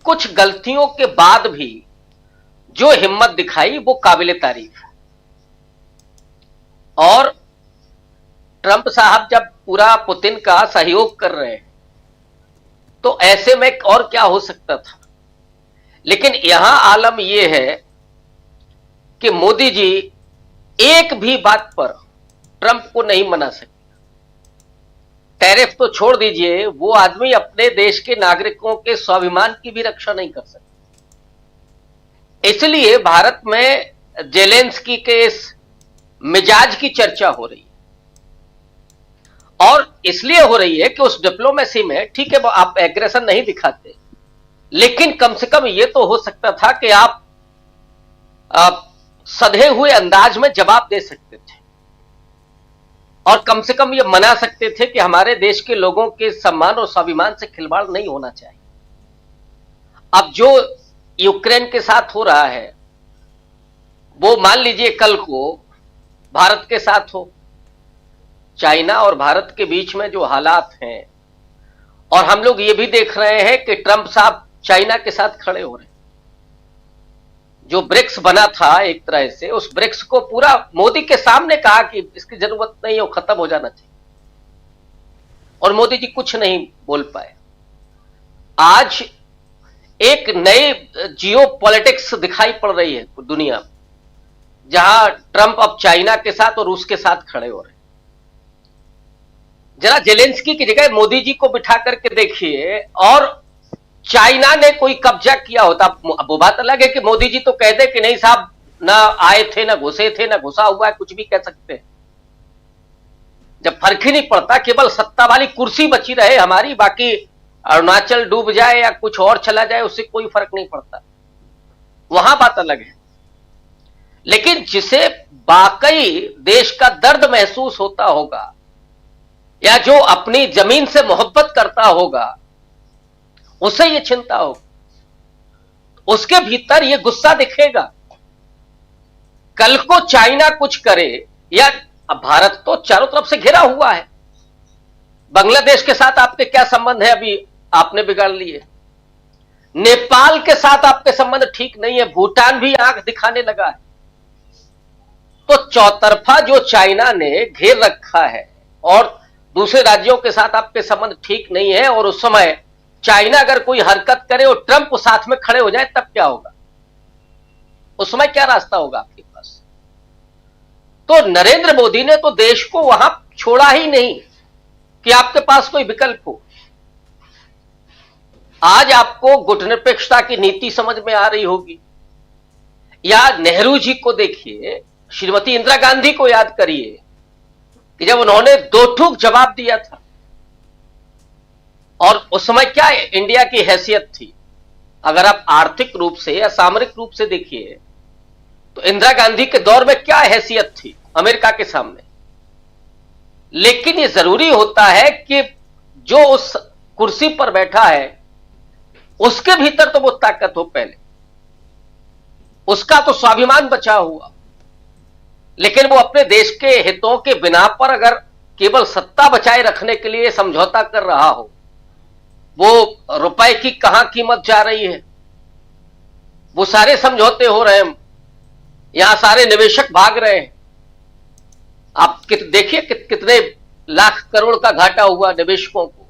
कुछ गलतियों के बाद भी जो हिम्मत दिखाई वो काबिले तारीफ है। और ट्रंप साहब जब पूरा पुतिन का सहयोग कर रहे हैं तो ऐसे में और क्या हो सकता था। लेकिन यहां आलम यह है कि मोदी जी एक भी बात पर ट्रंप को नहीं मना सकते। टैरिफ तो छोड़ दीजिए, वो आदमी अपने देश के नागरिकों के स्वाभिमान की भी रक्षा नहीं कर सकता। इसलिए भारत में जेलेंस्की के इस मिजाज की चर्चा हो रही है, और इसलिए हो रही है कि उस डिप्लोमेसी में ठीक है आप एग्रेशन नहीं दिखाते, लेकिन कम से कम यह तो हो सकता था कि आप सधे हुए अंदाज में जवाब दे सकते थे, और कम से कम ये मना सकते थे कि हमारे देश के लोगों के सम्मान और स्वाभिमान से खिलवाड़ नहीं होना चाहिए। अब जो यूक्रेन के साथ हो रहा है वो मान लीजिए कल को भारत के साथ हो, चाइना और भारत के बीच में जो हालात हैं, और हम लोग ये भी देख रहे हैं कि ट्रंप साहब चाइना के साथ खड़े हो रहे हैं। जो ब्रिक्स बना था एक तरह से, उस ब्रिक्स को पूरा मोदी के सामने कहा कि इसकी जरूरत नहीं है, खत्म हो जाना चाहिए, और मोदी जी कुछ नहीं बोल पाए। आज एक नई जियो पॉलिटिक्स दिखाई पड़ रही है दुनिया में, जहां ट्रंप अब चाइना के साथ और रूस के साथ खड़े हो रहे हैं। जरा जेलेंस्की की जगह मोदी जी को बिठा करके देखिए, और चाइना ने कोई कब्जा किया होता। वो बात अलग है कि मोदी जी तो कहते कि नहीं साहब, ना आए थे, ना घुसे थे, ना घुसा हुआ है, कुछ भी कह सकते हैं। जब फर्क ही नहीं पड़ता, केवल सत्ता वाली कुर्सी बची रहे हमारी, बाकी अरुणाचल डूब जाए या कुछ और चला जाए उससे कोई फर्क नहीं पड़ता, वहां बात अलग है। लेकिन जिसे वाकई देश का दर्द महसूस होता होगा या जो अपनी जमीन से मोहब्बत करता होगा उसे ये चिंता होगी, उसके भीतर ये गुस्सा दिखेगा। कल को चाइना कुछ करे, या अब भारत तो चारों तरफ से घिरा हुआ है, बांग्लादेश के साथ आपके क्या संबंध है, अभी आपने बिगाड़ लिए। नेपाल के साथ आपके संबंध ठीक नहीं है, भूटान भी आंख दिखाने लगा है। तो चौतरफा जो चाइना ने घेर रखा है और दूसरे राज्यों के साथ आपके संबंध ठीक नहीं है, और उस समय चाइना अगर कोई हरकत करे और ट्रंप साथ में खड़े हो जाए तब क्या होगा? उस समय क्या रास्ता होगा आपके पास? तो नरेंद्र मोदी ने तो देश को वहां छोड़ा ही नहीं कि आपके पास कोई विकल्प हो। आज आपको गुटनिरपेक्षता की नीति समझ में आ रही होगी, या नेहरू जी को देखिए, श्रीमती इंदिरा गांधी को याद करिए कि जब उन्होंने दो ठूक जवाब दिया था, और उस समय क्या इंडिया की हैसियत थी। अगर आप आर्थिक रूप से या सामरिक रूप से देखिए तो इंदिरा गांधी के दौर में क्या हैसियत थी अमेरिका के सामने। लेकिन यह जरूरी होता है कि जो उस कुर्सी पर बैठा है उसके भीतर तो वो ताकत हो, पहले उसका तो स्वाभिमान बचा हुआ, लेकिन वो अपने देश के हितों के बिना पर अगर केवल सत्ता बचाए रखने के लिए समझौता कर रहा हो, वो रुपए की कहां कीमत जा रही है, वो सारे समझौते हो रहे हैं, यहां सारे निवेशक भाग रहे हैं। आप देखिए कितने लाख करोड़ का घाटा हुआ निवेशकों को।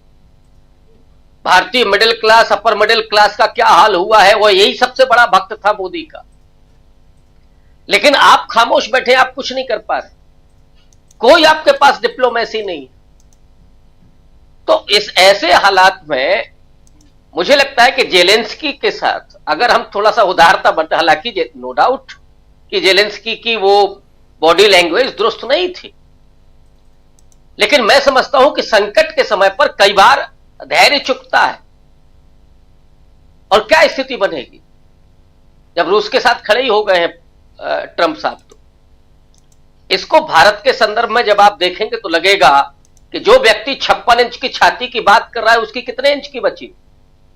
भारतीय middle class, upper middle class का क्या हाल हुआ है, वो यही सबसे बड़ा भक्त था मोदी का। लेकिन आप खामोश बैठे, आप कुछ नहीं कर पा रहे, कोई आपके पास डिप्लोमेसी नहीं। तो इस ऐसे हालात में मुझे लगता है कि जेलेंस्की के साथ अगर हम थोड़ा सा उदारता बरतें, हालांकि नो डाउट कि जेलेंस्की की वो बॉडी लैंग्वेज दुरुस्त नहीं थी, लेकिन मैं समझता हूं कि संकट के समय पर कई बार धैर्य चुकता है। और क्या स्थिति बनेगी जब रूस के साथ खड़े ही हो गए हैं ट्रंप साहब। तो इसको भारत के संदर्भ में जब आप देखेंगे तो लगेगा कि जो व्यक्ति 56 इंच की छाती की बात कर रहा है उसकी कितने इंच की बची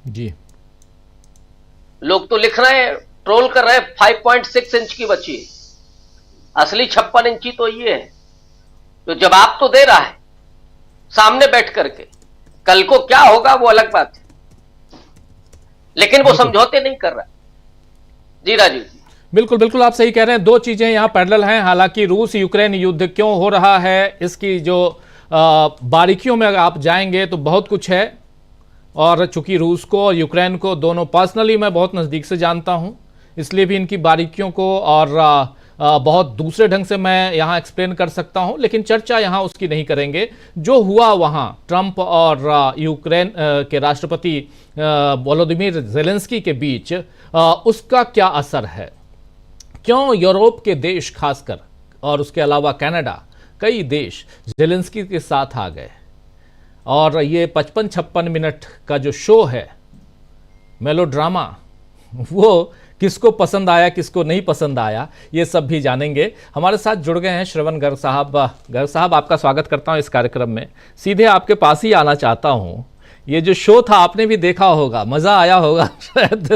जी। लोग तो लिख रहे हैं, ट्रोल कर रहे हैं, 5.6 इंच की बची। असली 56 इंची तो ये है जो जवाब तो दे रहा है सामने बैठ करके। कल को क्या होगा वो अलग बात है, लेकिन वो समझौते नहीं कर रहा। जी राजीव जी, बिल्कुल बिल्कुल आप सही कह रहे हैं। दो चीजें यहां पैरेलल हैं। हालांकि रूस यूक्रेन युद्ध क्यों हो रहा है, इसकी जो बारीकियों में अगर आप जाएंगे तो बहुत कुछ है। और चूंकि रूस को और यूक्रेन को दोनों पर्सनली मैं बहुत नज़दीक से जानता हूं, इसलिए भी इनकी बारीकियों को और बहुत दूसरे ढंग से मैं यहाँ एक्सप्लेन कर सकता हूँ। लेकिन चर्चा यहाँ उसकी नहीं करेंगे। जो हुआ वहाँ ट्रंप और यूक्रेन के राष्ट्रपति वोलोदिमीर ज़ेलेंस्की के बीच, उसका क्या असर है? क्यों यूरोप के देश खासकर और उसके अलावा कनाडा, कई देश ज़ेलेंस्की के साथ आ गए? और ये 55-56 मिनट का जो शो है, मेलोड्रामा, वो किसको पसंद आया किसको नहीं पसंद आया, ये सब भी जानेंगे। हमारे साथ जुड़ गए हैं श्रवण गर्ग साहब। गर्ग साहब, आपका स्वागत करता हूं इस कार्यक्रम में। सीधे आपके पास ही आना चाहता हूं। ये जो शो था आपने भी देखा होगा, मज़ा आया होगा शायद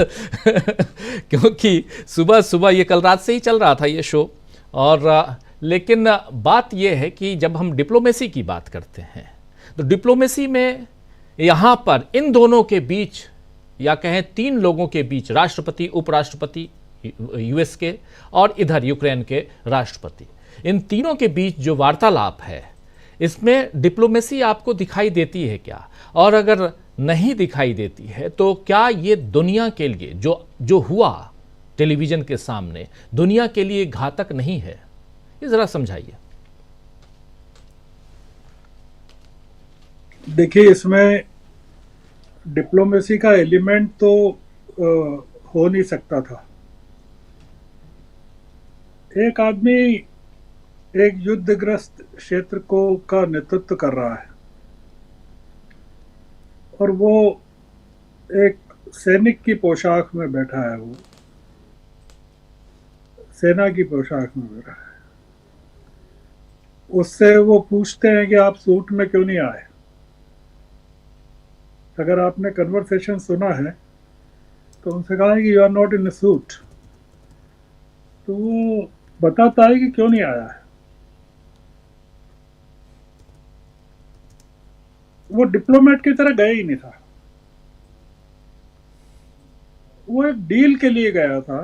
क्योंकि सुबह सुबह ये कल रात से ही चल रहा था ये शो। और लेकिन बात ये है कि जब हम डिप्लोमेसी की बात करते हैं तो डिप्लोमेसी में यहाँ पर इन दोनों के बीच, या कहें तीन लोगों के बीच, राष्ट्रपति, उपराष्ट्रपति यूएस के और इधर यूक्रेन के राष्ट्रपति, इन तीनों के बीच जो वार्तालाप है, इसमें डिप्लोमेसी आपको दिखाई देती है क्या? और अगर नहीं दिखाई देती है तो क्या ये दुनिया के लिए जो हुआ टेलीविजन के सामने, दुनिया के लिए घातक नहीं है? ये जरा समझाइए। देखिए, इसमें डिप्लोमेसी का एलिमेंट तो हो नहीं सकता था। एक आदमी एक युद्धग्रस्त क्षेत्र का नेतृत्व कर रहा है और वो एक सैनिक की पोशाक में बैठा है, वो सेना की पोशाक में बैठा है। उससे वो पूछते हैं कि आप सूट में क्यों नहीं आए। अगर आपने कन्वर्सेशन सुना है तो उनसे कहा है कि you are not in a suit, तो वो बताता है कि क्यों नहीं आया है। वो डिप्लोमेट की तरह गया ही नहीं था, वो एक डील के लिए गया था।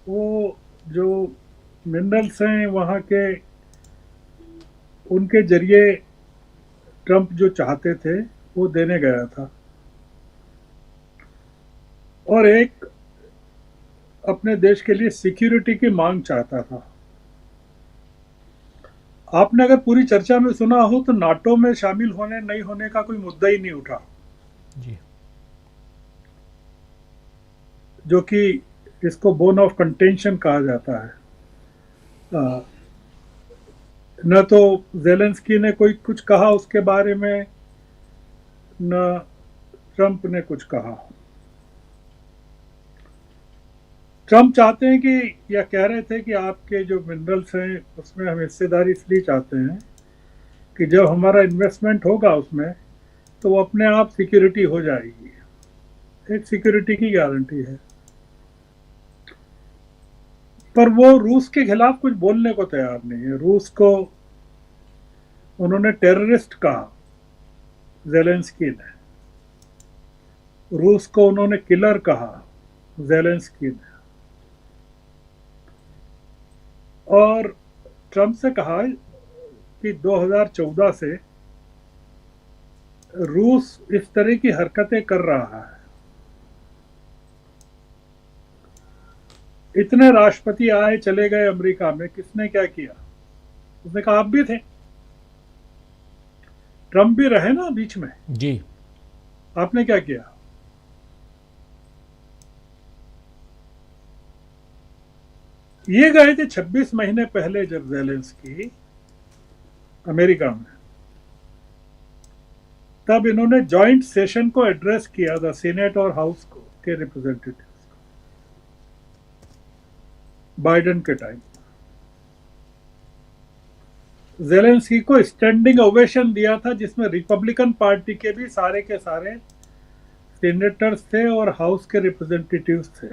वो जो मिनरल्स हैं वहाँ के, उनके जरिए ट्रंप जो चाहते थे वो देने गया था, और एक अपने देश के लिए सिक्योरिटी की मांग चाहता था। आपने अगर पूरी चर्चा में सुना हो तो नाटो में शामिल होने नहीं होने का कोई मुद्दा ही नहीं उठा जी। जो कि इसको बोन ऑफ कंटेंशन कहा जाता है। न तो जेलेंस्की ने कोई कुछ कहा उसके बारे में, न ट्रंप ने कुछ कहा। ट्रंप चाहते हैं कि, या कह रहे थे कि आपके जो मिनरल्स हैं उसमें हम हिस्सेदारी इसलिए चाहते हैं कि जब हमारा इन्वेस्टमेंट होगा उसमें तो वो अपने आप सिक्योरिटी हो जाएगी, एक सिक्योरिटी की गारंटी है। पर वो रूस के खिलाफ कुछ बोलने को तैयार नहीं है। रूस को उन्होंने टेररिस्ट कहा, जेलेंस्की ने। रूस को उन्होंने किलर कहा, जेलेंस्की ने। और ट्रंप से कहा कि 2014 से रूस इस तरह की हरकतें कर रहा है। इतने राष्ट्रपति आए चले गए अमेरिका में, किसने क्या किया? उसने कहा आप भी थे, ट्रंप भी रहे ना बीच में जी। आपने क्या किया? ये गए थे 26 महीने पहले जब जेलेंस्की अमेरिका में, तब इन्होंने जॉइंट सेशन को एड्रेस किया था, सीनेट और हाउस को के रिप्रेजेंटेटिव्स को, बाइडेन के टाइम। जेलेंस्की को स्टैंडिंग ओवेशन दिया था, जिसमें रिपब्लिकन पार्टी के भी सारे के सारे सीनेटर्स थे और हाउस के रिप्रेजेंटेटिव्स थे।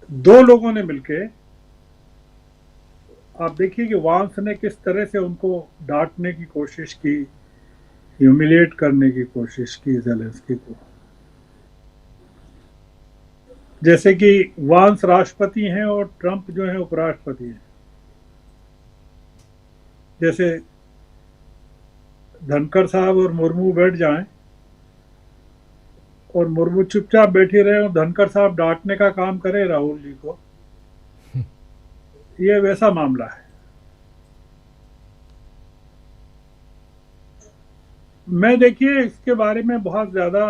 दो लोगों ने मिलके, आप देखिए कि वांस ने किस तरह से उनको डांटने की कोशिश की, ह्यूमिलिएट करने की कोशिश की जेलेंस्की को। जैसे कि वांस राष्ट्रपति हैं और ट्रंप जो है उपराष्ट्रपति हैं। जैसे धनखड़ साहब और मुर्मू बैठ जाएं और मुर्मू चुपचाप बैठी रहे और धनखड़ साहब डांटने का काम करे राहुल जी को, ये वैसा मामला है। मैं देखिए इसके बारे में बहुत ज्यादा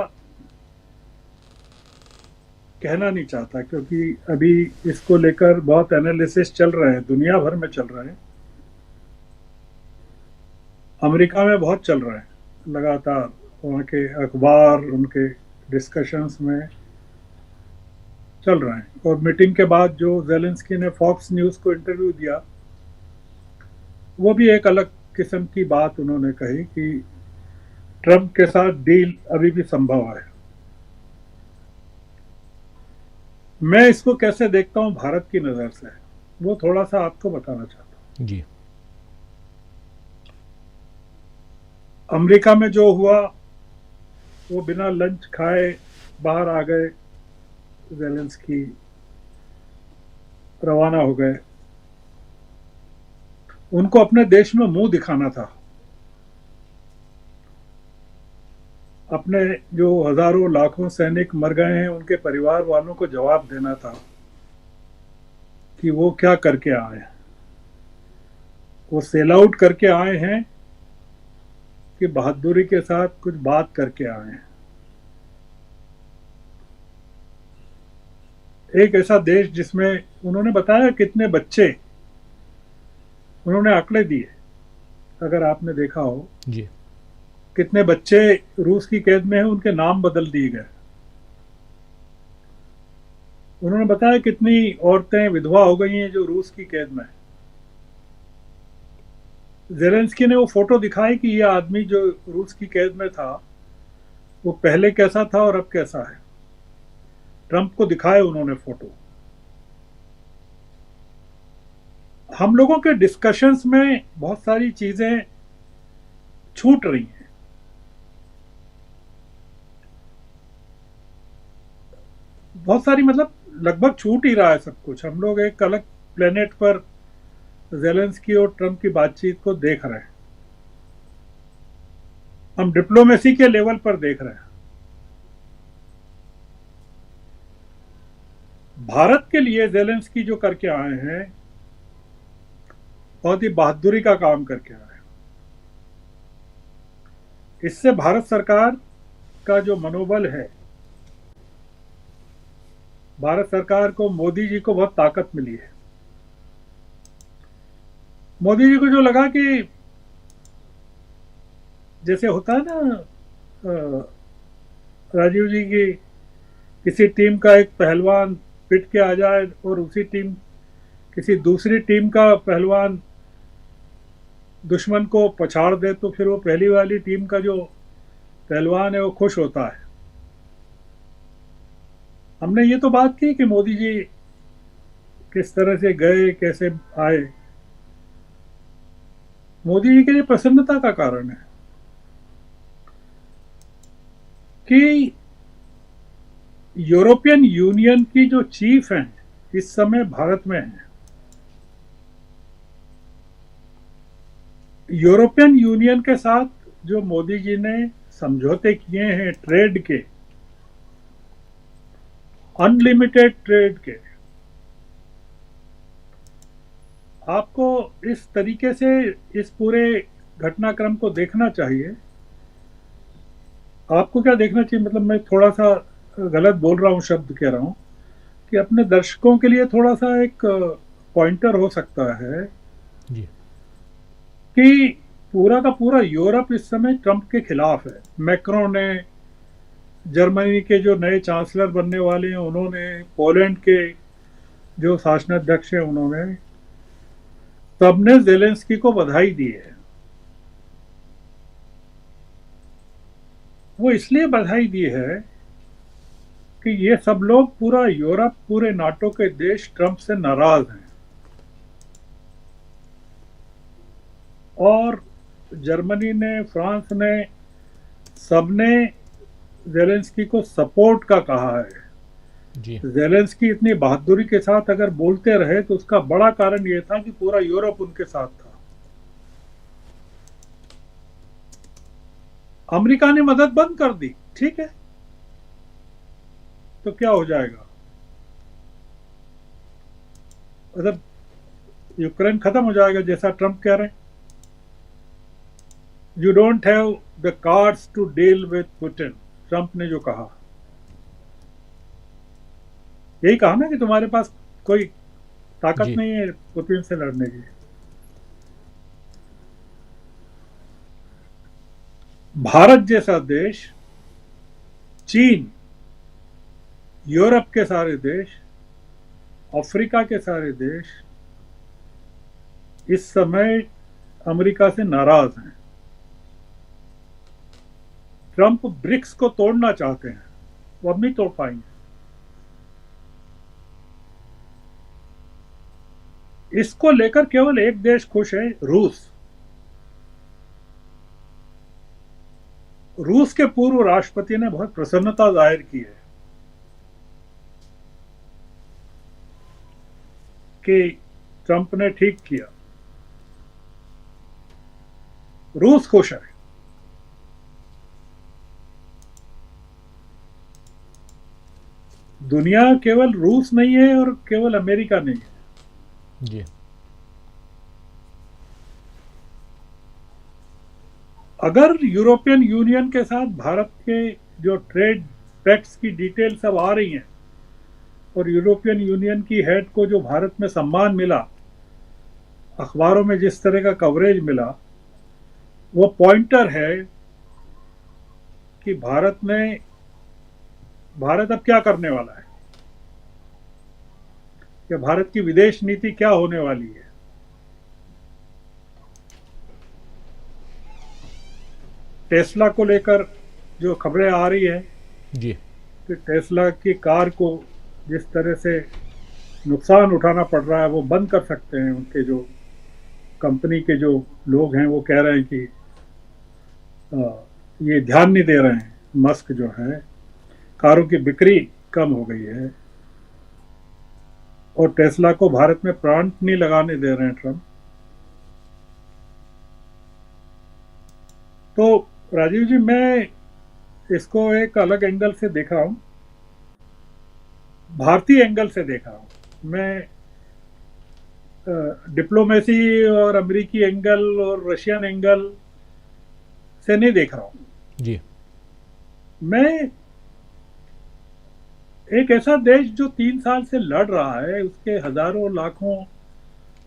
कहना नहीं चाहता, क्योंकि अभी इसको लेकर बहुत एनालिसिस चल रहे हैं, दुनिया भर में चल रहे हैं, अमेरिका में बहुत चल रहे हैं लगातार। वहाँ के अखबार, उनके डिस्कशंस में चल रहे हैं। और मीटिंग के बाद जो जेलेंस्की ने फॉक्स न्यूज़ को इंटरव्यू दिया, वो भी एक अलग किस्म की बात उन्होंने कही कि ट्रंप के साथ डील अभी भी संभव है। मैं इसको कैसे देखता हूं भारत की नज़र से, वो थोड़ा सा आपको बताना चाहता हूं। जी। अमेरिका में जो हुआ, वो बिना लंच खाए बाहर आ गए, जेलेंस्की रवाना हो गए। उनको अपने देश में मुंह दिखाना था, अपने जो हजारों लाखों सैनिक मर गए हैं उनके परिवार वालों को जवाब देना था कि वो क्या करके आए हैं। वो सेल आउट करके आए हैं कि बहादुरी के साथ कुछ बात करके आए हैं। एक ऐसा देश जिसमें उन्होंने बताया कितने बच्चे, उन्होंने आंकड़े दिए अगर आपने देखा हो, जी कितने बच्चे रूस की कैद में हैं, उनके नाम बदल दिए गए। उन्होंने बताया कितनी औरतें विधवा हो गई हैं जो रूस की कैद में हैं। ज़ेलेंस्की ने वो फोटो दिखाई कि ये आदमी जो रूस की कैद में था वो पहले कैसा था और अब कैसा है। ट्रंप को दिखाए उन्होंने फोटो। हम लोगों के डिस्कशंस में बहुत सारी चीजें छूट रही हैं। बहुत सारी, मतलब लगभग छूट ही रहा है सब कुछ। हम लोग एक अलग प्लेनेट पर ज़ेलेंस्की और ट्रंप की बातचीत को देख रहे हैं। हम डिप्लोमेसी के लेवल पर देख रहे हैं। भारत के लिए ज़ेलेंस्की जो करके आए हैं, बहुत ही बहादुरी का काम करके आए हैं। इससे भारत सरकार का जो मनोबल है, भारत सरकार को, मोदी जी को बहुत ताकत मिली है। मोदी जी को जो लगा कि जैसे होता है ना, राजीव जी की किसी टीम का एक पहलवान पिट के आ जाए और उसी टीम, किसी दूसरी टीम का पहलवान दुश्मन को पछाड़ दे, तो फिर वो पहली वाली टीम का जो पहलवान है वो खुश होता है। हमने ये तो बात की कि मोदी जी किस तरह से गए, कैसे आए। मोदी जी के लिए प्रसन्नता का कारण है कि यूरोपियन यूनियन की जो चीफ हैं इस समय भारत में हैं। यूरोपियन यूनियन के साथ जो मोदी जी ने समझौते किए हैं ट्रेड के, अनलिमिटेड ट्रेड के, आपको इस तरीके से इस पूरे घटनाक्रम को देखना चाहिए। आपको क्या देखना चाहिए, मतलब मैं थोड़ा सा गलत बोल रहा हूँ, शब्द कह रहा हूँ कि अपने दर्शकों के लिए थोड़ा सा एक पॉइंटर हो सकता है जी कि पूरा का पूरा यूरोप इस समय ट्रंप के खिलाफ है। मैक्रोन ने, जर्मनी के जो नए चांसलर बनने वाले हैं उन्होंने, पोलैंड के जो शासनाध्यक्ष हैं उन्होंने, सबने ज़ेलेंस्की को बधाई दी है। वो इसलिए बधाई दी है कि ये सब लोग, पूरा यूरोप, पूरे नाटो के देश ट्रंप से नाराज हैं। और जर्मनी ने, फ्रांस ने, सबने ज़ेलेंस्की को सपोर्ट का कहा है। जी ज़ेलेंस्की इतनी बहादुरी के साथ अगर बोलते रहे तो उसका बड़ा कारण यह था कि पूरा यूरोप उनके साथ था। अमेरिका ने मदद बंद कर दी, ठीक है, तो क्या हो जाएगा? मतलब यूक्रेन खत्म हो जाएगा जैसा ट्रंप कह रहे हैं। You don't have the cards to deal with Putin, Trump ने जो कहा, यही कहा ना कि तुम्हारे पास कोई ताकत नहीं है पुतिन से लड़ने की। भारत जैसा देश, चीन, यूरोप के सारे देश, अफ्रीका के सारे देश इस समय अमेरिका से नाराज हैं। ट्रंप ब्रिक्स को तोड़ना चाहते हैं, वो अब नहीं तोड़ पाएंगे। इसको लेकर केवल एक देश खुश है, रूस। रूस के पूर्व राष्ट्रपति ने बहुत प्रसन्नता जाहिर की है कि ट्रंप ने ठीक किया। रूस खुश है। दुनिया केवल रूस नहीं है और केवल अमेरिका नहीं है। जी अगर यूरोपियन यूनियन के साथ भारत के जो ट्रेड पैक्ट्स की डिटेल सब आ रही हैं और यूरोपियन यूनियन की हेड को जो भारत में सम्मान मिला, अखबारों में जिस तरह का कवरेज मिला, वो पॉइंटर है कि भारत अब क्या करने वाला है, या भारत की विदेश नीति क्या होने वाली है। टेस्ला को लेकर जो खबरें आ रही है जी, कि टेस्ला की कार को जिस तरह से नुकसान उठाना पड़ रहा है वो बंद कर सकते हैं। उनके जो कंपनी के जो लोग हैं वो कह रहे हैं कि ये ध्यान नहीं दे रहे हैं, मस्क जो है, कारों की बिक्री कम हो गई है और टेस्ला को भारत में प्लांट नहीं लगाने दे रहे हैं ट्रम्प। तो राजीव जी, मैं इसको एक अलग एंगल से देखा हूं, भारतीय एंगल से देखा हूं। मैं डिप्लोमेसी और अमेरिकी एंगल और रशियन एंगल से नहीं देख रहा हूं जी। मैं एक ऐसा देश जो 3 साल से लड़ रहा है, उसके हजारों लाखों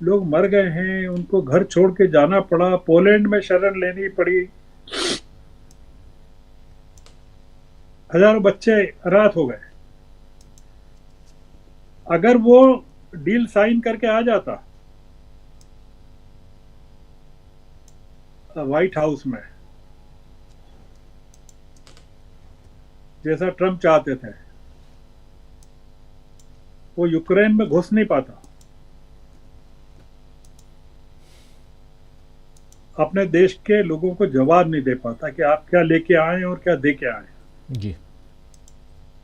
लोग मर गए हैं, उनको घर छोड़ के जाना पड़ा, पोलैंड में शरण लेनी पड़ी, हजारों बच्चे अनाथ हो गए। अगर वो डील साइन करके आ जाता व्हाइट हाउस में, जैसा ट्रम्प चाहते थे, वो यूक्रेन में घुस नहीं पाता, अपने देश के लोगों को जवाब नहीं दे पाता कि आप क्या लेके आए और क्या दे के आए जी।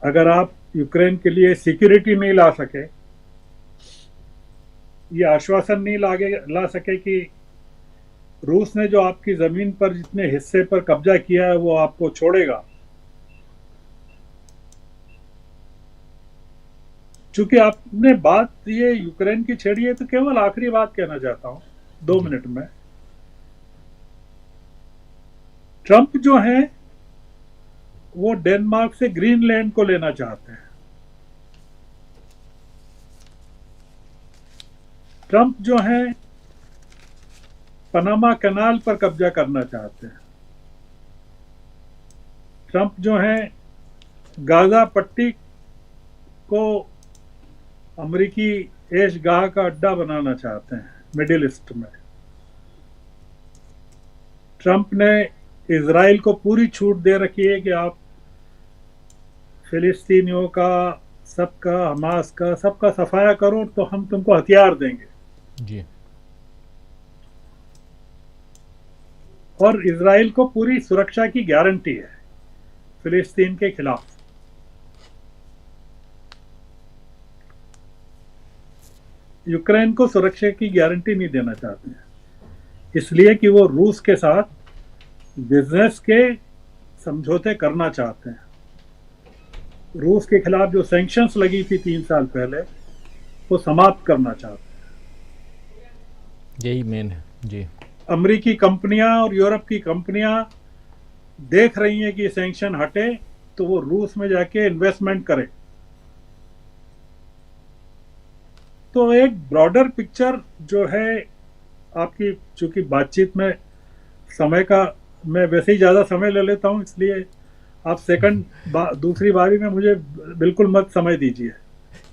अगर आप यूक्रेन के लिए सिक्योरिटी नहीं ला सके, ये आश्वासन नहीं ला सके कि रूस ने जो आपकी जमीन पर जितने हिस्से पर कब्जा किया है वो आपको छोड़ेगा। चूंकि आपने बात ये यूक्रेन की छेड़ी है, तो केवल आखिरी बात कहना चाहता हूं 2 मिनट में। ट्रम्प जो है वो डेनमार्क से ग्रीनलैंड को लेना चाहते हैं। ट्रम्प जो है पनामा कैनाल पर कब्जा करना चाहते हैं। ट्रम्प जो है गाजा पट्टी को अमेरिकी ऐशगाह का अड्डा बनाना चाहते हैं मिडिल ईस्ट में। ट्रम्प ने इजराइल को पूरी छूट दे रखी है कि आप फिलिस्तीनियों का, सबका, हमास का, सबका सफाया करो तो हम तुमको हथियार देंगे जी। और इजराइल को पूरी सुरक्षा की गारंटी है फिलिस्तीन के खिलाफ। यूक्रेन को सुरक्षा की गारंटी नहीं देना चाहते हैं, इसलिए कि वो रूस के साथ बिजनेस के समझौते करना चाहते हैं। रूस के खिलाफ जो सैंक्शंस लगी थी 3 साल पहले, वो समाप्त करना चाहते हैं। यही मेन है जी। अमेरिकी कंपनियां और यूरोप की कंपनियां देख रही हैं कि सैंक्शन हटे तो वो रूस में जाके इन्वेस्टमेंट करें। तो एक ब्रॉडर पिक्चर जो है आपकी, चूंकि बातचीत में समय का, मैं वैसे ही ज्यादा समय ले लेता हूं, इसलिए आप दूसरी बारी में मुझे बिल्कुल मत समय दीजिए,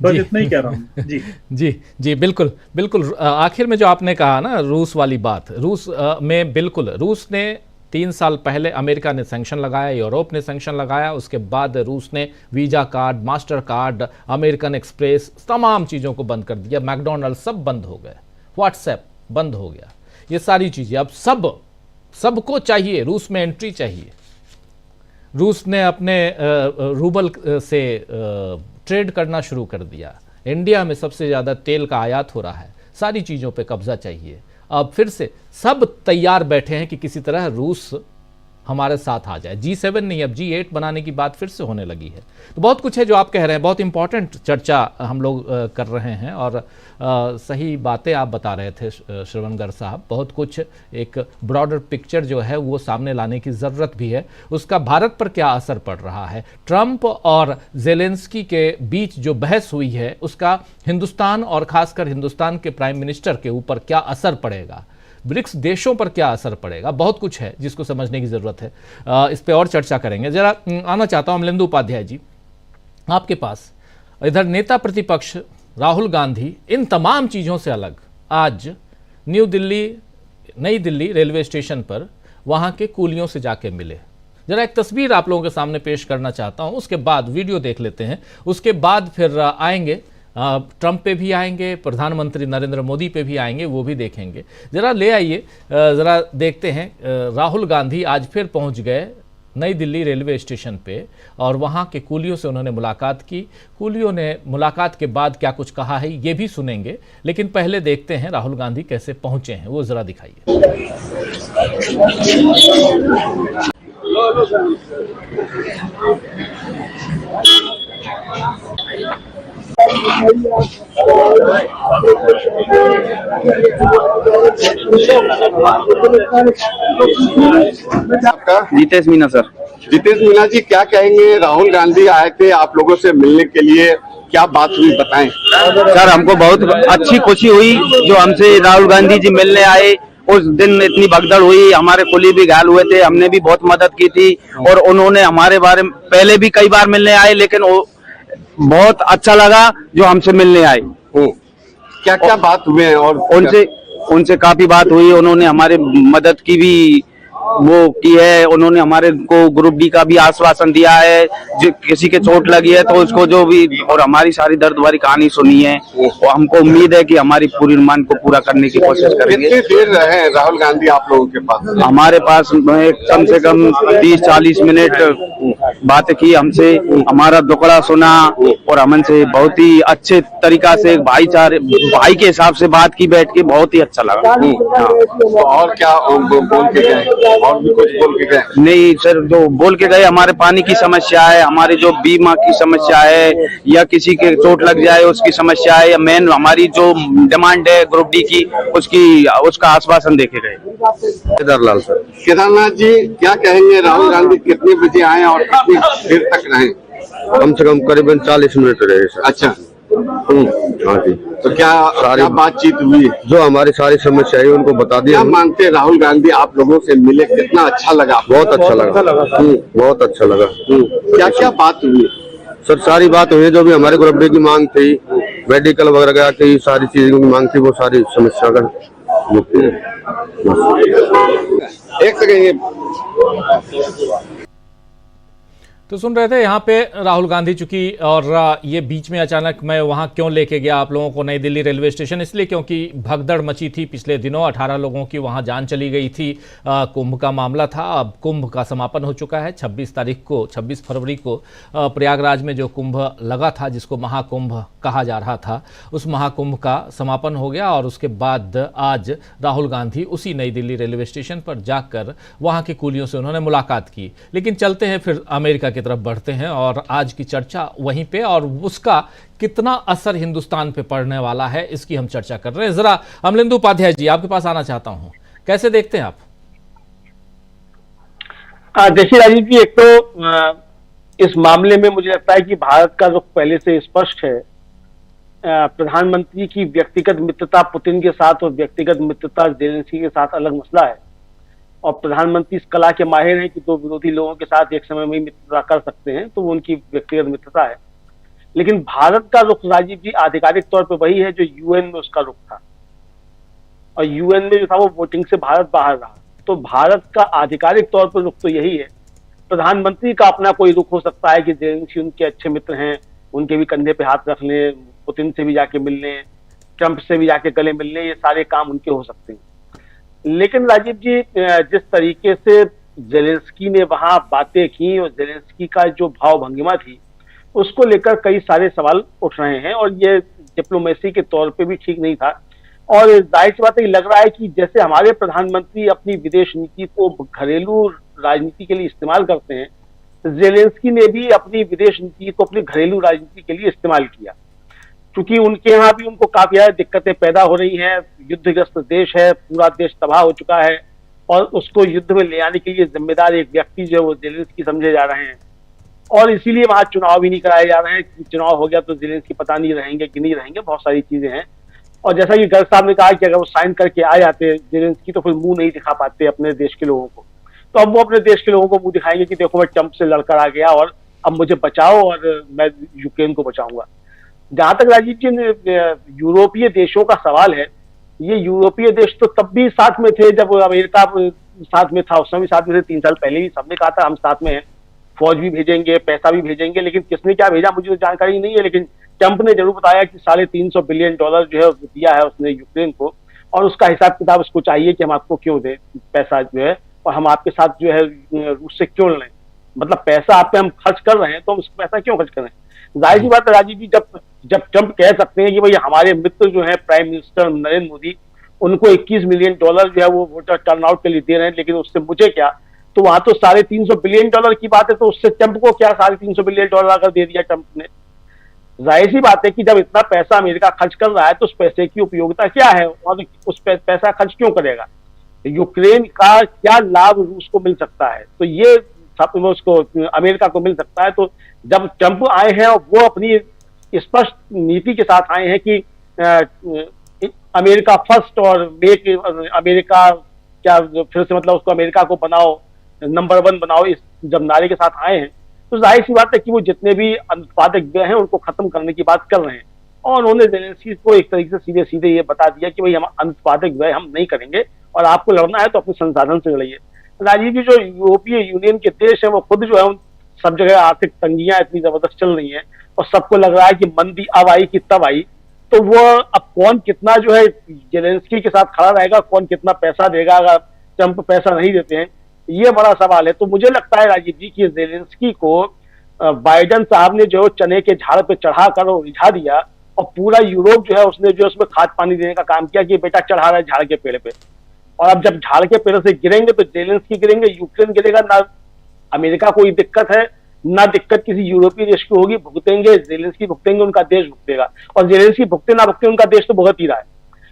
बस इतना ही कह रहा हूँ जी। जी बिल्कुल बिल्कुल। आखिर में जो आपने कहा ना रूस वाली बात, रूस में बिल्कुल, रूस ने 3 साल पहले, अमेरिका ने सैंक्शन लगाया, यूरोप ने सैंक्शन लगाया, उसके बाद रूस ने visa card, master card, American express, तमाम चीज़ों को बंद कर दिया। मैकडोनल्ड सब बंद हो गए, व्हाट्सएप बंद हो गया, ये सारी चीज़ें अब सबको चाहिए, रूस में एंट्री चाहिए। रूस ने अपने रूबल से ट्रेड करना शुरू कर दिया। इंडिया में सबसे ज़्यादा तेल का आयात हो रहा है, सारी चीज़ों पे कब्जा चाहिए। अब फिर से सब तैयार बैठे हैं कि किसी तरह रूस हमारे साथ आ जाए। G7 नहीं, अब G8 बनाने की बात फिर से होने लगी है। तो बहुत कुछ है जो आप कह रहे हैं, बहुत इंपॉर्टेंट चर्चा हम लोग कर रहे हैं और सही बातें आप बता रहे थे श्रवणगर साहब। बहुत कुछ, एक ब्रॉडर पिक्चर जो है वो सामने लाने की ज़रूरत भी है। उसका भारत पर क्या असर पड़ रहा है, ट्रंप और जेलेंस्की के बीच जो बहस हुई है उसका हिंदुस्तान और खासकर हिंदुस्तान के प्राइम मिनिस्टर के ऊपर क्या असर पड़ेगा। ब्रिक्स देशों पर क्या असर पड़ेगा, बहुत कुछ है जिसको समझने की ज़रूरत है। इस पर और चर्चा करेंगे। ज़रा आना चाहता हूँ अमलेंदु उपाध्याय जी आपके पास। इधर नेता प्रतिपक्ष राहुल गांधी इन तमाम चीज़ों से अलग आज नई दिल्ली रेलवे स्टेशन पर वहाँ के कूलियों से जाके मिले। जरा एक तस्वीर आप लोगों के सामने पेश करना चाहता हूँ, उसके बाद वीडियो देख लेते हैं, उसके बाद फिर आएंगे ट्रंप पे भी आएंगे, प्रधानमंत्री नरेंद्र मोदी पे भी आएंगे, वो भी देखेंगे। ज़रा ले आइए, ज़रा देखते हैं। राहुल गांधी आज फिर पहुंच गए नई दिल्ली रेलवे स्टेशन पे और वहाँ के कूलियों से उन्होंने मुलाकात की। कूलियों ने मुलाकात के बाद क्या कुछ कहा है ये भी सुनेंगे, लेकिन पहले देखते हैं राहुल गांधी कैसे पहुंचे हैं, वो ज़रा दिखाइए। जितेश मीना सर। जितेश मीना जी, क्या कहेंगे? राहुल गांधी आए थे आप लोगों से मिलने के लिए, क्या बात हुई बताएं। सर हमको बहुत अच्छी खुशी हुई जो हमसे राहुल गांधी जी मिलने आए। उस दिन इतनी भगदड़ हुई, हमारे कुली भी घायल हुए थे, हमने भी बहुत मदद की थी और उन्होंने हमारे बारे में पहले भी कई बार मिलने आए, लेकिन वो बहुत अच्छा लगा जो हमसे मिलने आए। क्या क्या बात हुए हैं? और उनसे काफी बात हुई, उन्होंने हमारे मदद की भी वो की है, उन्होंने हमारे को ग्रुप डी का भी आश्वासन दिया है, जो किसी के चोट लगी है तो उसको जो भी, और हमारी सारी दर्द भरी कहानी सुनी है और हमको उम्मीद है कि हमारी पूरी मांग को पूरा करने की कोशिश करेंगे। कितनी देर रहे राहुल गांधी आप लोगों के पास? हमारे पास कम से कम 30-40 मिनट बातें की हमसे, हमारा दुखड़ा सुना और हमसे बहुत ही अच्छे तरीका से भाई के हिसाब से बात की बैठ के, बहुत ही अच्छा लगा। तो और क्या बोल के गए? और भी कुछ बोल के गए? नहीं सर, जो बोल के गए हमारे पानी की समस्या है, हमारे जो बीमा की समस्या है, या किसी के चोट लग जाए उसकी समस्या है, या मेन हमारी जो डिमांड है ग्रुप डी की उसका आश्वासन देके गए। केदारलाल सर। केदारनाथ जी, क्या कहेंगे? राहुल गांधी कितने बजे आए और कितनी देर तक रहे? कम से कम करीबन 40 मिनट रहे सर। अच्छा, हाँ जी। तो क्या बातचीत हुई? जो हमारी सारी समस्या है उनको बता दिया। क्या मानते राहुल गांधी आप लोगों से मिले, कितना अच्छा लगा? बहुत अच्छा लगा। बहुत अच्छा लगा। क्या क्या बात हुई? सर सारी बात हुई, जो भी हमारे ग्रुप डी की मांग थी, मेडिकल वगैरह की सारी चीजों की मांग थी, वो सारी समस्या का मुक्ति है। एक सेकेंड। तो सुन रहे थे यहाँ पे राहुल गांधी, चूंकि और ये बीच में अचानक मैं वहाँ क्यों लेके गया आप लोगों को नई दिल्ली रेलवे स्टेशन, इसलिए क्योंकि भगदड़ मची थी पिछले दिनों, 18 लोगों की वहाँ जान चली गई थी। कुंभ का मामला था, अब कुंभ का समापन हो चुका है। 26 फरवरी को प्रयागराज में जो कुंभ लगा था, जिसको महाकुंभ कहा जा रहा था, उस महाकुंभ का समापन हो गया और उसके बाद आज राहुल गांधी उसी नई दिल्ली रेलवे स्टेशन पर जाकर वहाँ के कूलियों से उन्होंने मुलाकात की। लेकिन चलते हैं फिर अमेरिका की तरफ बढ़ते हैं और आज की चर्चा वहीं पे, और उसका कितना असर हिंदुस्तान पे पड़ने वाला है इसकी हम चर्चा कर रहे हैं। जरा अमलेंदु उपाध्याय जी आपके पास आना चाहता हूं, कैसे देखते हैं आप? देखिए राजीव जी, एक तो इस मामले में मुझे लगता है कि भारत का रुख पहले से स्पष्ट है। प्रधानमंत्री की व्यक्तिगत मित्रता पुतिन के साथ और व्यक्तिगत मित्रता जेलेंस्की के साथ अलग मसला है, और प्रधानमंत्री इस कला के माहिर हैं कि दो विरोधी लोगों के साथ एक समय में मित्रता कर सकते हैं, तो वो उनकी व्यक्तिगत मित्रता है। लेकिन भारत का रुख राजीव जी आधिकारिक तौर पर वही है जो यूएन में उसका रुख था, और यूएन में जो था वो वोटिंग से भारत बाहर रहा। तो भारत का आधिकारिक तौर पर रुख तो यही है। प्रधानमंत्री का अपना कोई रुख हो सकता है कि जेलेंस्की उनके अच्छे मित्र हैं, उनके भी कंधे पे हाथ रख लें, पुतिन से भी जाके मिल लें, ट्रंप से भी जाके गले मिल लें, ये सारे काम उनके हो सकते हैं। लेकिन राजीव जी, जिस तरीके से जेलेंस्की ने वहां बातें की और जेलेंस्की का जो भाव भंगिमा थी, उसको लेकर कई सारे सवाल उठ रहे हैं, और ये डिप्लोमेसी के तौर पे भी ठीक नहीं था। और जाहिर सी बात है, लग रहा है कि जैसे हमारे प्रधानमंत्री अपनी विदेश नीति को घरेलू राजनीति के लिए इस्तेमाल करते हैं, जेलेंस्की ने भी अपनी विदेश नीति को अपनी घरेलू राजनीति के लिए इस्तेमाल किया। क्योंकि उनके यहाँ भी उनको काफी ज्यादा दिक्कतें पैदा हो रही हैं, युद्धग्रस्त देश है, पूरा देश तबाह हो चुका है, और उसको युद्ध में ले आने के लिए जिम्मेदार एक व्यक्ति जो है वो जेलेंस्की समझे जा रहे हैं, और इसीलिए वहां चुनाव भी नहीं कराए जा रहे हैं। चुनाव हो गया तो जेलेंस्की पता नहीं रहेंगे कि नहीं रहेंगे, बहुत सारी चीजें हैं। और जैसा कि गर्ग साहब ने कहा कि अगर वो साइन करके आ जाते जेलेंस्की तो फिर मुंह नहीं दिखा पाते अपने देश के लोगों को। तो अब वो अपने देश के लोगों को मुंह दिखाएंगे कि देखो मैं ट्रंप से लड़कर आ गया और अब मुझे बचाओ और मैं यूक्रेन को बचाऊंगा। जहां तक राजीव जी यूरोपीय देशों का सवाल है, ये यूरोपीय देश तो तब भी साथ में थे जब अमेरिका साथ में था, उस समय भी साथ में थे, 3 साल पहले भी सबने कहा था हम साथ में हैं, फौज भी भेजेंगे, पैसा भी भेजेंगे, लेकिन किसने क्या भेजा मुझे तो जानकारी नहीं है। लेकिन ट्रंप ने जरूर बताया कि $350 बिलियन जो है दिया है उसने यूक्रेन को, और उसका हिसाब किताब उसको चाहिए कि हम आपको क्यों दें पैसा जो है, और हम आपके साथ जो है रूस से क्यों लड़ें, मतलब पैसा आप पे हम खर्च कर रहे हैं तो हम उस पैसा क्यों खर्च कर रहे हैं। जाहिर सी बात है राजीव जी, जब ट्रंप कह सकते हैं कि भाई हमारे मित्र जो है प्राइम मिनिस्टर नरेंद्र मोदी, उनको $21 मिलियन जो है वो वोटर टर्नआउट के लिए दे रहे हैं, लेकिन उससे मुझे क्या, तो वहां तो $350 बिलियन की बात है, तो उससे ट्रंप को क्या $350 बिलियन अगर दे दिया ट्रंप ने। जाहिर सी बात है कि जब इतना पैसा अमेरिका खर्च कर रहा है तो उस पैसे की उपयोगिता क्या है और उस पैसा खर्च क्यों करेगा, यूक्रेन का क्या लाभ रूस को मिल सकता है, तो ये उसको अमेरिका को मिल सकता है। तो जब ट्रंप आए हैं और वो अपनी स्पष्ट नीति के साथ आए हैं कि अमेरिका फर्स्ट और मेक अमेरिका, क्या फिर से मतलब उसको अमेरिका को बनाओ, नंबर 1 बनाओ, इस जब नारे के साथ आए हैं, तो जाहिर सी बात है कि वो जितने भी अनुत्पादक व्यय हैं उनको खत्म करने की बात कर रहे हैं। और उन्होंने जेलेंस्की को एक तरीके से सीधे सीधे ये बता दिया कि भाई हम अनुत्पादक व्यय हम नहीं करेंगे और आपको लड़ना है तो अपने संसाधन से लड़िए। राजीव जी, जो यूरोपीय यूनियन के देश हैं वो खुद जो है सब जगह आर्थिक तंगियां इतनी जबरदस्त चल रही हैं और सबको लग रहा है कि मंदी अब आई कि तब आई, तो वो अब कौन कितना जो है जेलेंस्की के साथ खड़ा रहेगा, कौन कितना पैसा देगा अगर ट्रंप पैसा नहीं देते हैं, ये बड़ा सवाल है। तो मुझे लगता है राजीव जी कि जेलेंस्की को बाइडेन साहब ने जो चने के झाड़ पे चढ़ा कर रिझा दिया और पूरा यूरोप जो है उसने जो उसमें खाद पानी देने का काम किया कि बेटा चढ़ा रहा है झाड़ के पेड़ पे, और अब जब झाड़ के पेड़ से गिरेंगे तो जेलेंस्की गिरेंगे, यूक्रेन गिरेगा, ना अमेरिका कोई दिक्कत है ना दिक्कत किसी यूरोपीय देश की होगी, भुगतेंगे जेलेंस्की भुगतेंगे, उनका देश भुगतेगा, और जेलेंस्की भुगते ना भुगते उनका देश तो भुगत ही रहा है।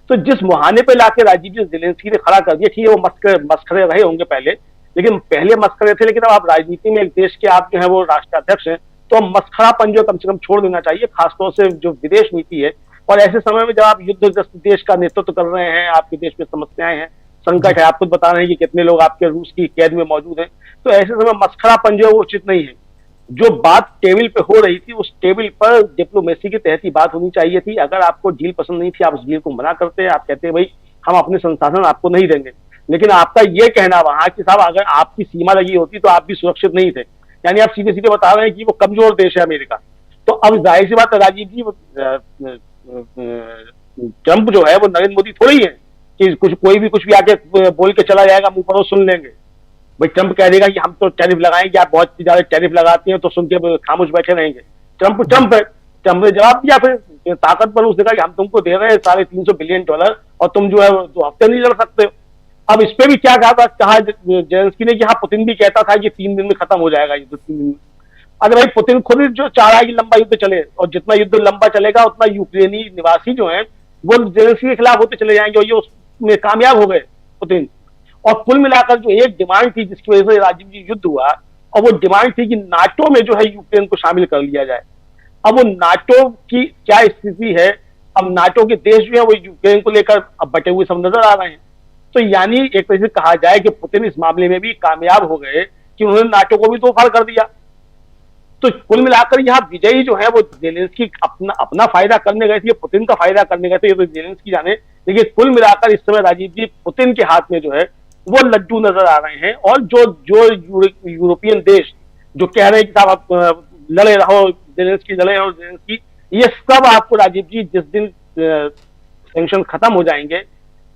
तो जिस मुहाने पे लाके राजीव जी जेलेंस्की ने खड़ा कर दिया, ठीक है वो मस्खरे रहे होंगे पहले, लेकिन पहले मस्खरे थे, लेकिन अब आप राजनीति में एक देश के आप जो है वो राष्ट्राध्यक्ष हैं, तो मस्खरापन जो कम से कम छोड़ देना चाहिए, खासतौर से जो विदेश नीति है। और ऐसे समय में जब आप युद्धग्रस्त देश का नेतृत्व कर रहे हैं, आपके देश में समस्याएं हैं, संकट है, आप खुद बता रहे हैं कि कितने लोग आपके रूस की कैद में मौजूद हैं, तो ऐसे समय मस्खरापन जो है वो उचित नहीं है। जो बात टेबल पे हो रही थी उस टेबल पर डिप्लोमेसी के तहत ही बात होनी चाहिए थी। अगर आपको डील पसंद नहीं थी आप उस डील को मना करते, आप कहते भाई हम अपने संसाधन आपको नहीं देंगे, लेकिन आपका ये कहना वहां कि साहब अगर आपकी सीमा लगी होती तो आप भी सुरक्षित नहीं थे, यानी आप सीधे सीधे बता रहे हैं कि वो कमजोर देश है अमेरिका। तो अब जाहिर सी बात है राजीव जी, ट्रंप जो है वो नरेंद्र मोदी थोड़ी है कि कोई भी कुछ भी आके बोल के चला जाएगा, मुंह पर वो सुन लेंगे। भाई ट्रंप कह देगा कि हम तो टैरिफ लगाएंगे, आप बहुत ज्यादा टैरिफ लगाते हैं, तो सुन के खामोश बैठे रहेंगे। ट्रंप है, ट्रंप ने जवाब दिया, फिर ताकतवर उसने कहा कि हम तुमको दे रहे हैं $350 बिलियन और तुम जो है 2 हफ्ते नहीं लड़ सकते। अब इस पे भी क्या कहा जेलेंस्की ने कि हाँ पुतिन भी कहता था कि 3 दिन में खत्म हो जाएगा युद्ध, 3 दिन में। अरे भाई पुतिन खुद जो चाह रहा है कि लंबा युद्ध चले, और जितना युद्ध लंबा चलेगा उतना यूक्रेनी निवासी जो है वो जेलेंस्की के खिलाफ होते चले जाएंगे, और ये उसमें कामयाब हो गए पुतिन। और कुल मिलाकर जो एक डिमांड थी जिसकी वजह से राजीव जी युद्ध हुआ, और वो डिमांड थी कि नाटो में जो है यूक्रेन को शामिल कर लिया जाए। अब वो नाटो की क्या स्थिति है, अब नाटो के देश जो है वो यूक्रेन को लेकर अब बटे हुए सब नजर आ रहे हैं। तो यानी एक तरह से कहा जाए कि पुतिन इस मामले में भी कामयाब हो गए कि उन्होंने नाटो को भी तोड़फाड़ कर दिया। तो कुल मिलाकर यहाँ विजयी जो है वो जेलेंस्की अपना फायदा करने गए थे, पुतिन का फायदा करने गए थे, ये तो जेलेंस्की जाने। लेकिन कुल मिलाकर इस समय राजीव जी पुतिन के हाथ में जो है वो लड्डू नजर आ रहे हैं, और जो यूरोपियन देश जो कह रहे हैं कि साहब आप लड़े रहो, जेलेंस्की लड़े रहो, जेलेंस्की, ये सब आपको राजीव जी जिस दिन सैंक्शन खत्म हो जाएंगे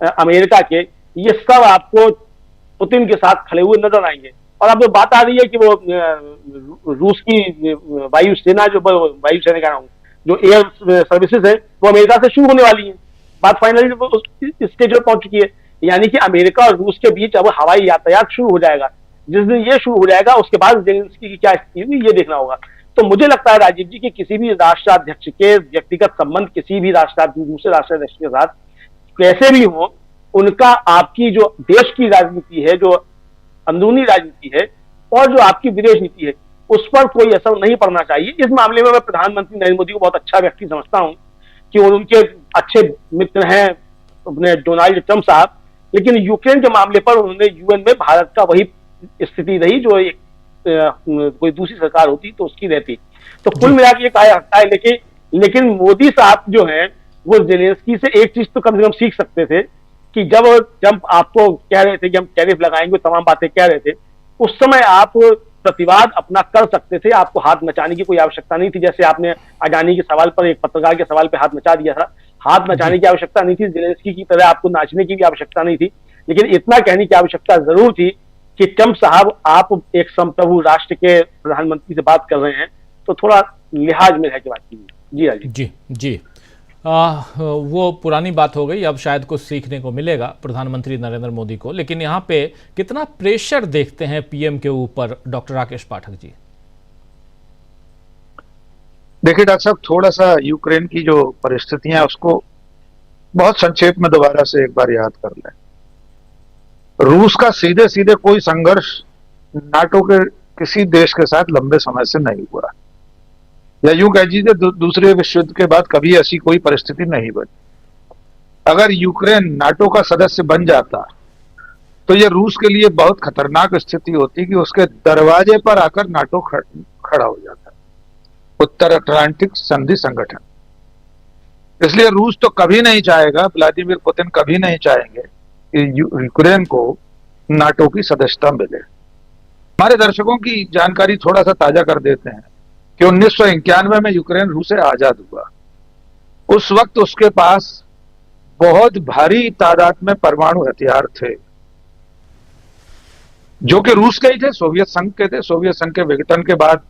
अमेरिका के, ये सब आपको पुतिन के साथ खड़े हुए नजर आएंगे। और अब तो बात आ रही है कि वो रूस की वायुसेना जो वायुसेना कह रहा हूँ, जो एयर सर्विसेज है वो अमेरिका से शुरू होने वाली है। बात फाइनली स्टेज पर पहुंच चुकी है, यानी कि अमेरिका और रूस के बीच अब हवाई यातायात शुरू हो जाएगा। जिस दिन ये शुरू हो जाएगा उसके बाद जेलेंस्की की क्या स्थिति होगी ये देखना होगा। तो मुझे लगता है राजीव जी कि किसी भी राष्ट्राध्यक्ष के व्यक्तिगत संबंध किसी भी दूसरे राष्ट्राध्यक्ष के साथ कैसे भी हो, उनका आपकी जो देश की राजनीति है, जो अंदरूनी राजनीति है, और जो आपकी विदेश नीति है, उस पर कोई असर नहीं पड़ना चाहिए। इस मामले में मैं प्रधानमंत्री नरेंद्र मोदी को बहुत अच्छा व्यक्ति समझता हूं, कि उनके अच्छे मित्र हैं अपने डोनाल्ड ट्रंप साहब, लेकिन यूक्रेन के मामले पर उन्होंने यूएन में भारत का वही स्थिति रही जो एक कोई दूसरी सरकार होती तो उसकी रहती। तो कुल मिला के ये कहा जाता है, लेकिन मोदी साहब जो हैं वो जेलेंस्की से एक चीज तो कम से कम सीख सकते थे कि जब ट्रंप आपको कह रहे थे कि हम टैरिफ लगाएंगे, तमाम बातें कह रहे थे, उस समय आप प्रतिवाद अपना कर सकते थे, आपको हाथ नचाने की कोई आवश्यकता नहीं थी। जैसे आपने अडानी के सवाल पर, एक पत्रकार के सवाल पर हाथ नचा दिया था, हाथ नचाने की आवश्यकता नहीं थी। जेलेंस्की की तरह आपको नाचने की भी आवश्यकता नहीं थी, लेकिन इतना कहने की आवश्यकता जरूर थी कि ट्रंप साहब आप एक संप्रभु राष्ट्र के प्रधानमंत्री से बात कर रहे हैं तो थोड़ा लिहाज में रह के बात कीजिए। जी राजीव जी जी वो पुरानी बात हो गई, अब शायद कुछ सीखने को मिलेगा प्रधानमंत्री नरेंद्र मोदी को। लेकिन यहाँ पे कितना प्रेशर देखते हैं पीएम के ऊपर, डॉक्टर राकेश पाठक जी? देखिए डॉक्टर साहब, थोड़ा सा यूक्रेन की जो परिस्थितियां हैं उसको बहुत संक्षेप में दोबारा से एक बार याद कर लें। रूस का सीधे सीधे कोई संघर्ष नाटो के किसी देश के साथ लंबे समय से नहीं हुआ, या यूं कह दीजिए दूसरे विश्व युद्ध के बाद कभी ऐसी कोई परिस्थिति नहीं बनी। अगर यूक्रेन नाटो का सदस्य बन जाता तो यह रूस के लिए बहुत खतरनाक स्थिति होती कि उसके दरवाजे पर आकर नाटो खड़ा हो जाता, उत्तर अटलांटिक संधि संगठन। इसलिए रूस तो कभी नहीं चाहेगा, व्लादिमीर पुतिन कभी नहीं चाहेंगे कि यूक्रेन को नाटो की सदस्यता मिले। हमारे दर्शकों की जानकारी थोड़ा सा ताजा कर देते हैं कि 1991 में यूक्रेन रूस से आजाद हुआ। उस वक्त उसके पास बहुत भारी तादाद में परमाणु हथियार थे, जो कि रूस के ही थे, सोवियत संघ के थे। सोवियत संघ के विघटन के बाद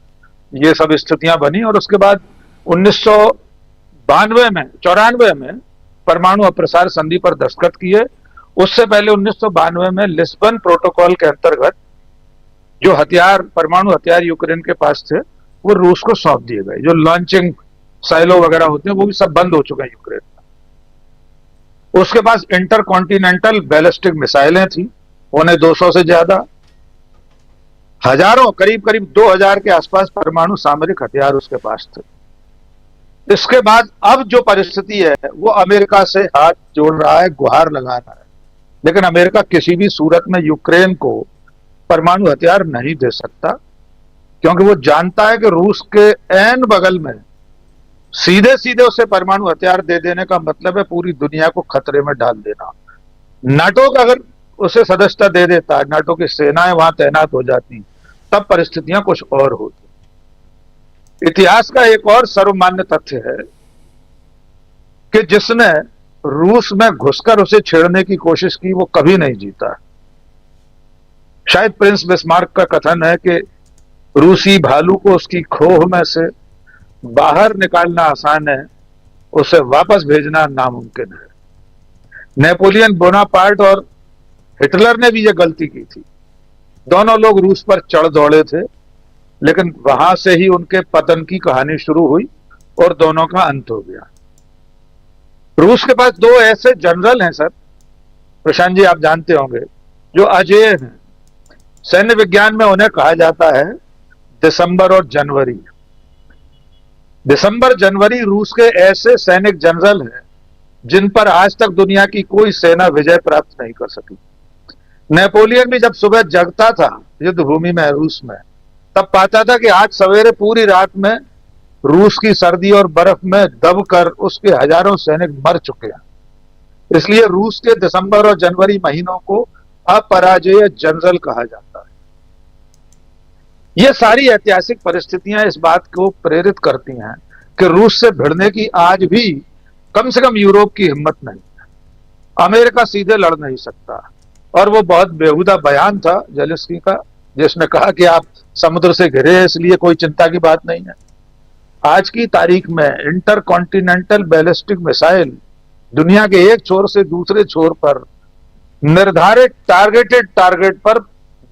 ये सब स्थितियां बनी और उसके बाद 1994 में परमाणु अप्रसार संधि पर दस्तखत किए। उससे पहले 1992 में लिस्बन प्रोटोकॉल के अंतर्गत जो हथियार, परमाणु हथियार यूक्रेन के पास थे वो रूस को सौंप दिए गए। जो लॉन्चिंग साइलो वगैरह होते हैं वो भी सब बंद हो चुके हैं यूक्रेन में। उसके पास इंटरकॉन्टिनेंटल बैलिस्टिक मिसाइलें थी, उन्हें 200 से ज्यादा, हजारों, करीब 2000 के आसपास परमाणु सामरिक हथियार उसके पास थे। इसके बाद अब जो परिस्थिति है वो अमेरिका से हाथ जोड़ रहा है, गुहार लगा रहा है, लेकिन अमेरिका किसी भी सूरत में यूक्रेन को परमाणु हथियार नहीं दे सकता, क्योंकि वो जानता है कि रूस के ऐन बगल में सीधे सीधे उसे परमाणु हथियार दे देने का मतलब है पूरी दुनिया को खतरे में डाल देना। नाटो का अगर उसे सदस्यता दे देता, नाटो की सेनाएं वहां तैनात हो जाती, तब परिस्थितियां कुछ और होती। इतिहास का एक और सर्वमान्य तथ्य है कि जिसने रूस में घुसकर उसे छेड़ने की कोशिश की वो कभी नहीं जीता। शायद प्रिंस बिस्मार्क का कथन है कि रूसी भालू को उसकी खोह में से बाहर निकालना आसान है, उसे वापस भेजना नामुमकिन है। नेपोलियन बोनापार्ट और हिटलर ने भी यह गलती की थी। दोनों लोग रूस पर चढ़ दौड़े थे, लेकिन वहां से ही उनके पतन की कहानी शुरू हुई और दोनों का अंत हो गया। रूस के पास दो ऐसे जनरल हैं सर, प्रशांत जी आप जानते होंगे, जो अजेय हैं। सैन्य विज्ञान में उन्हें कहा जाता है दिसंबर और जनवरी। दिसंबर जनवरी रूस के ऐसे सैनिक जनरल हैं जिन पर आज तक दुनिया की कोई सेना विजय प्राप्त नहीं कर सकी। नेपोलियन भी जब सुबह जगता था युद्ध भूमि में रूस में, तब पाता था कि आज सवेरे पूरी रात में रूस की सर्दी और बर्फ में दबकर उसके हजारों सैनिक मर चुके हैं। इसलिए रूस के दिसंबर और जनवरी महीनों को अपराजेय जनरल कहा जाता है। ये सारी ऐतिहासिक परिस्थितियां इस बात को प्रेरित करती हैं कि रूस से भिड़ने की आज भी कम से कम यूरोप की हिम्मत नहीं है। अमेरिका सीधे लड़ नहीं सकता। और वो बहुत बेहुदा बयान था जेलेंस्की का, जिसने कहा कि आप समुद्र से घिरे हैं इसलिए कोई चिंता की बात नहीं है। आज की तारीख में इंटरकॉन्टिनेंटल बैलिस्टिक मिसाइल दुनिया के एक छोर से दूसरे छोर पर निर्धारित टारगेटेड टारगेट पर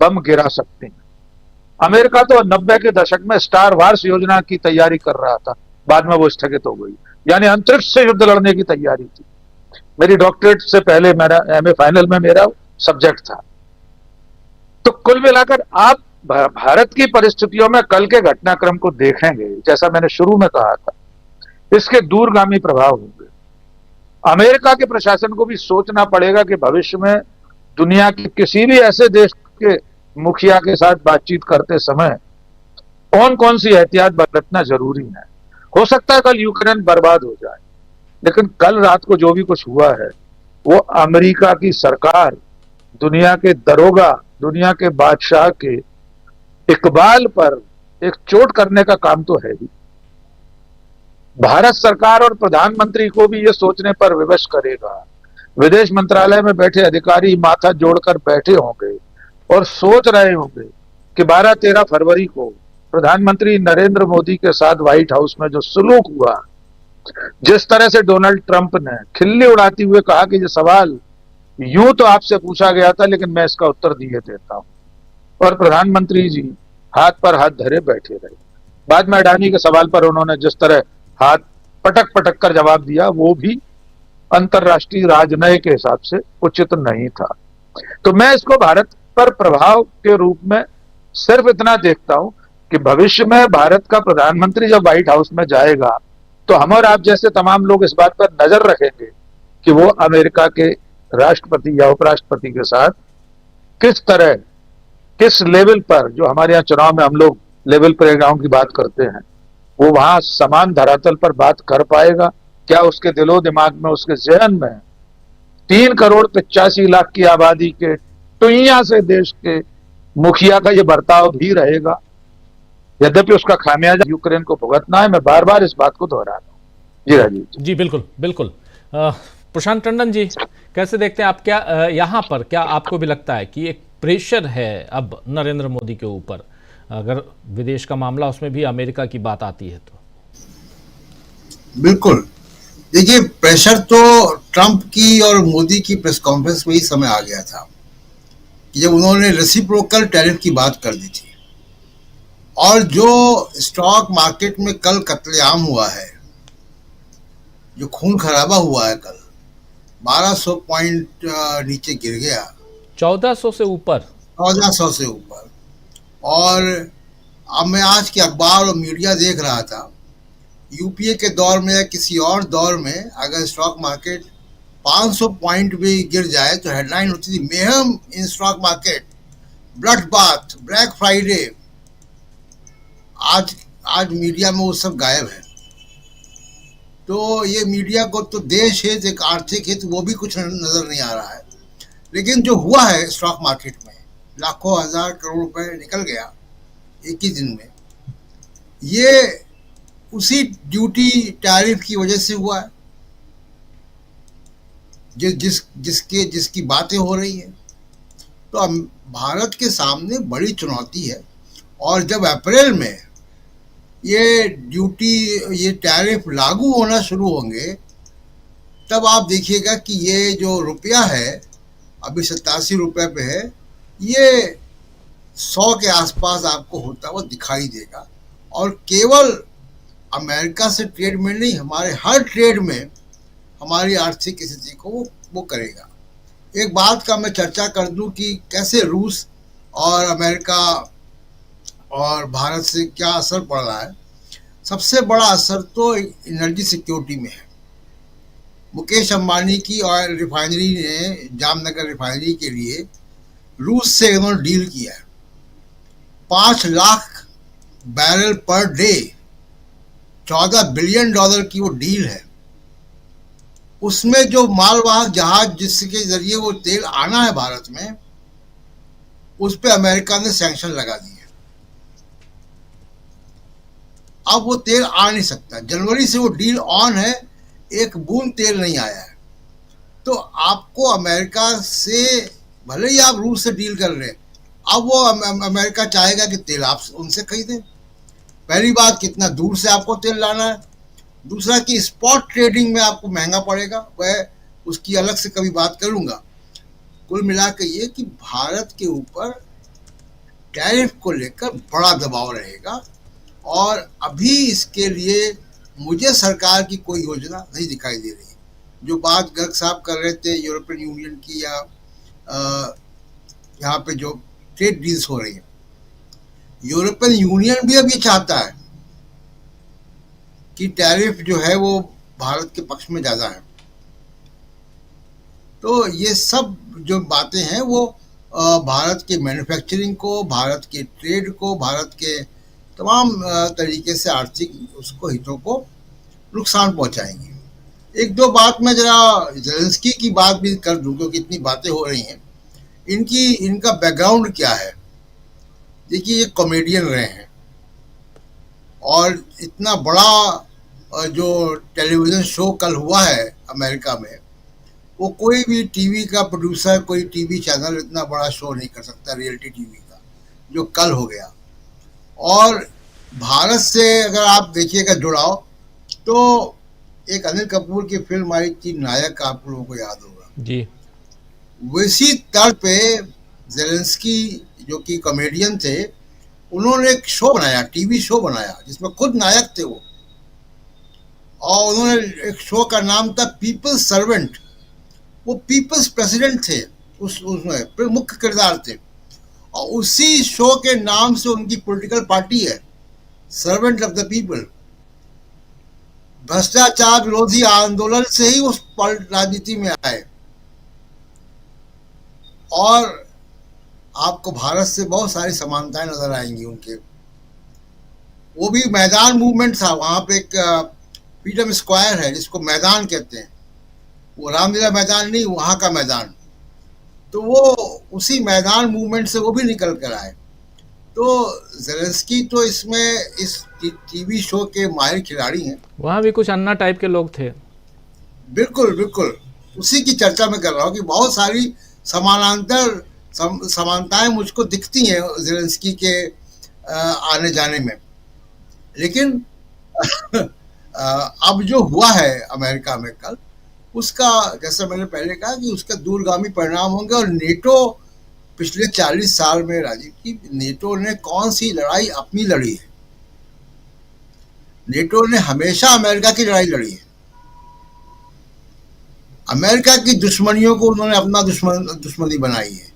बम गिरा सकते हैं। अमेरिका तो 90 के दशक में स्टार वार्स योजना की तैयारी कर रहा था, बाद में वो स्थगित हो गई, यानी अंतरिक्ष से युद्ध लड़ने की तैयारी थी। मेरी डॉक्टरेट से पहले मेरा एमए फाइनल में मेरा सब्जेक्ट था। तो कुल मिलाकर आप भारत की परिस्थितियों में कल के घटनाक्रम को देखेंगे, जैसा मैंने शुरू में कहा था इसके दूरगामी प्रभाव होंगे। अमेरिका के प्रशासन को भी सोचना पड़ेगा कि भविष्य में दुनिया के किसी भी ऐसे देश के मुखिया के साथ बातचीत करते समय कौन कौन सी एहतियात बरतना जरूरी है। हो सकता है कल यूक्रेन बर्बाद हो जाए, लेकिन कल रात को जो भी कुछ हुआ है वो अमेरिका की सरकार, दुनिया के दरोगा, दुनिया के बादशाह के इकबाल पर एक चोट करने का काम तो है ही। भारत सरकार और प्रधानमंत्री को भी ये सोचने पर विवश करेगा। विदेश मंत्रालय में बैठे अधिकारी माथा जोड़कर बैठे होंगे और सोच रहे होंगे कि 12-13 फरवरी को प्रधानमंत्री नरेंद्र मोदी के साथ व्हाइट हाउस में जो सलूक हुआ, जिस तरह से डोनाल्ड ट्रंप ने खिल्ली उड़ाते हुए कहा कि ये सवाल यूं तो आपसे पूछा गया था लेकिन मैं इसका उत्तर दिए देता हूं, और प्रधानमंत्री जी हाथ पर हाथ धरे बैठे रहे। बाद में अडानी के सवाल पर उन्होंने जिस तरह हाथ पटक पटक कर जवाब दिया वो भी अंतरराष्ट्रीय राजनय के हिसाब से उचित नहीं था। तो मैं इसको भारत पर प्रभाव के रूप में सिर्फ इतना देखता हूं कि भविष्य में भारत का प्रधानमंत्री जब व्हाइट हाउस में जाएगा तो हम और आप जैसे तमाम लोग इस बात पर नजर रखेंगे कि वो अमेरिका के राष्ट्रपति या उपराष्ट्रपति के साथ किस तरह, किस लेवल पर, जो हमारे यहाँ चुनाव में हम लोग लेवल प्ले ग्राउंड की बात करते हैं, वो वहां समान धरातल पर बात कर पाएगा। क्या उसके दिलो दिमाग में, उसके जहन में 3,85,00,000 की आबादी के टुइया से देश के मुखिया का ये बर्ताव भी रहेगा। यद्यपि उसका खामियाजा यूक्रेन को भुगतना है, मैं बार बार इस बात को दोहरा रहा हूं। जी राजीव जी बिल्कुल बिल्कुल। प्रशांत टंडन जी, कैसे देखते हैं आप? क्या यहाँ पर क्या आपको भी लगता है कि एक प्रेशर है अब नरेंद्र मोदी के ऊपर, अगर विदेश का मामला उसमें भी अमेरिका की बात आती है तो? बिल्कुल, देखिए प्रेशर तो ट्रंप की और मोदी की प्रेस कॉन्फ्रेंस में ही समय आ गया था कि जब उन्होंने रेसिप्रोकल टैरिफ की बात कर दी थी, और जो स्टॉक मार्केट में कल कत्लेआम हुआ है, जो खून खराबा हुआ है, कल 1200 पॉइंट नीचे गिर गया, 1400 से ऊपर, 1400 से ऊपर। और अब मैं आज के अखबार और मीडिया देख रहा था, यूपीए के दौर में या किसी और दौर में अगर स्टॉक मार्केट 500 पॉइंट भी गिर जाए तो हेडलाइन होती थी mayhem in stock market, blood bath, black Friday. आज मीडिया में वो सब गायब है। तो ये मीडिया को तो देश हित, एक आर्थिक हित, वो भी कुछ नजर नहीं आ रहा है। लेकिन जो हुआ है स्टॉक मार्केट में, लाखों हजार करोड़ रुपए निकल गया एक ही दिन में, ये उसी ड्यूटी टैरिफ की वजह से हुआ है जिसकी बातें हो रही है। तो भारत के सामने बड़ी चुनौती है, और जब अप्रैल में ये ड्यूटी, ये टैरिफ लागू होना शुरू होंगे, तब आप देखिएगा कि ये जो रुपया है अभी 87 रुपये पे है, ये 100 के आसपास आपको होता हुआ दिखाई देगा। और केवल अमेरिका से ट्रेड में नहीं, हमारे हर ट्रेड में हमारी आर्थिक स्थिति को वो करेगा। एक बात का मैं चर्चा कर दूं कि कैसे रूस और अमेरिका और भारत से क्या असर पड़ रहा है। सबसे बड़ा असर तो एनर्जी सिक्योरिटी में है। मुकेश अंबानी की ऑयल रिफाइनरी ने, जामनगर रिफाइनरी के लिए रूस से उन्होंने डील किया है। 5 lakh barrel per day, $14 billion की वो डील है। उसमें जो मालवाहक जहाज जिसके जरिए वो तेल आना है भारत में, उस पे अमेरिका ने सैंक्शन लगा दिए। अब वो तेल आ नहीं सकता। जनवरी से वो डील ऑन है, एक बूंद तेल नहीं आया है। तो आपको अमेरिका से, भले ही आप रूस से डील कर रहे हैं, अब वो अमेरिका चाहेगा कि तेल आप उनसे खरीदें। पहली बात, कितना दूर से आपको तेल लाना है। दूसरा कि स्पॉट ट्रेडिंग में आपको महंगा पड़ेगा, वह उसकी अलग से कभी बात करूंगा। कुल मिला के ये कि भारत के ऊपर टैरिफ को लेकर बड़ा दबाव रहेगा, और अभी इसके लिए मुझे सरकार की कोई योजना नहीं दिखाई दे रही। जो बात गर्ग साहब कर रहे थे यूरोपियन यूनियन की, या यहाँ पे जो ट्रेड डील्स हो रही है, यूरोपियन यूनियन भी अब ये चाहता है कि टैरिफ जो है वो भारत के पक्ष में ज़्यादा है। तो ये सब जो बातें हैं वो भारत के मैन्युफैक्चरिंग को, भारत के ट्रेड को, भारत के तमाम तरीके से आर्थिक उसको हितों को नुकसान पहुंचाएंगी। एक दो बात मैं जरा ज़ेलेंस्की की बात भी कर दूं, क्योंकि इतनी बातें हो रही हैं। इनका बैकग्राउंड क्या है? देखिए, ये कॉमेडियन रहे हैं और इतना बड़ा जो टेलीविज़न शो कल हुआ है अमेरिका में, वो कोई भी टीवी का प्रोड्यूसर, कोई टीवी चैनल इतना बड़ा शो नहीं कर सकता रियलिटी टीवी का, जो कल हो गया। और भारत से अगर आप देखिएगा जुड़ाव, तो एक अनिल कपूर की फिल्म आई थी नायक, आप लोगों को याद होगा जी। वैसी तर्ज पे ज़ेलेंस्की जो कि कॉमेडियन थे, उन्होंने एक शो बनाया, टीवी शो बनाया, जिसमें खुद नायक थे वो, और उन्होंने एक शो का नाम था पीपल्स सर्वेंट। वो पीपल्स प्रेसिडेंट थे, उसमें मुख्य किरदार थे, और उसी शो के नाम से उनकी पॉलिटिकल पार्टी है, सर्वेंट ऑफ द पीपल। भ्रष्टाचार विरोधी आंदोलन से ही उस राजनीति में आए, और आपको भारत से बहुत सारी समानताएं नजर आएंगी उनके। वो भी मैदान मूवमेंट था, वहां पे एक फ्रीडम स्क्वायर है जिसको मैदान कहते हैं, वो रामलीला मैदान नहीं, वहां का मैदान। तो वो उसी मैदान मूवमेंट से वो भी निकल कर आए। तो ज़ेलेंस्की तो इसमें इस टीवी शो के माहिर खिलाड़ी हैं। वहाँ भी कुछ अन्ना टाइप के लोग थे। बिल्कुल बिल्कुल, उसी की चर्चा मैं कर रहा हूँ कि बहुत सारी समानताएं मुझको दिखती हैं ज़ेलेंस्की के आने जाने में। लेकिन अब जो हुआ है अमेरिका में कल, उसका, जैसा मैंने पहले कहा, कि उसका दूरगामी परिणाम होंगे। और नेटो पिछले 40 साल में, राजीव जी, नेटो ने कौन सी लड़ाई अपनी लड़ी है? नेटो ने हमेशा अमेरिका की लड़ाई लड़ी है। अमेरिका की दुश्मनियों को उन्होंने अपना दुश्मनी बनाई है,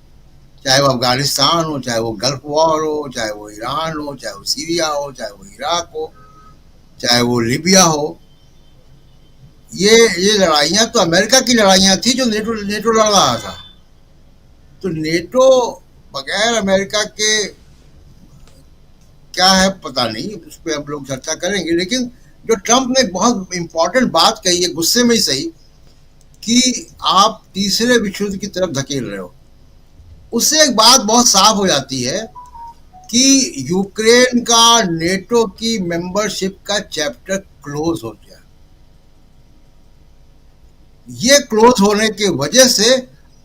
चाहे वो अफगानिस्तान हो, चाहे वो गल्फ वॉर हो, चाहे वो ईरान हो, चाहे वो सीरिया हो, चाहे वो इराक हो, चाहे वो लीबिया हो। ये लड़ाइयाँ तो अमेरिका की लड़ाइयाँ थी जो नेटो लड़ रहा था। तो नेटो बगैर अमेरिका के क्या है पता नहीं, उस पर हम लोग चर्चा करेंगे। लेकिन जो ट्रंप ने एक बहुत इंपॉर्टेंट बात कही है, गुस्से में ही सही, कि आप तीसरे विश्व युद्ध की तरफ धकेल रहे हो, उससे एक बात बहुत साफ हो जाती है कि यूक्रेन का नेटो की मेंबरशिप का चैप्टर क्लोज हो गया। ये क्लोज होने की वजह से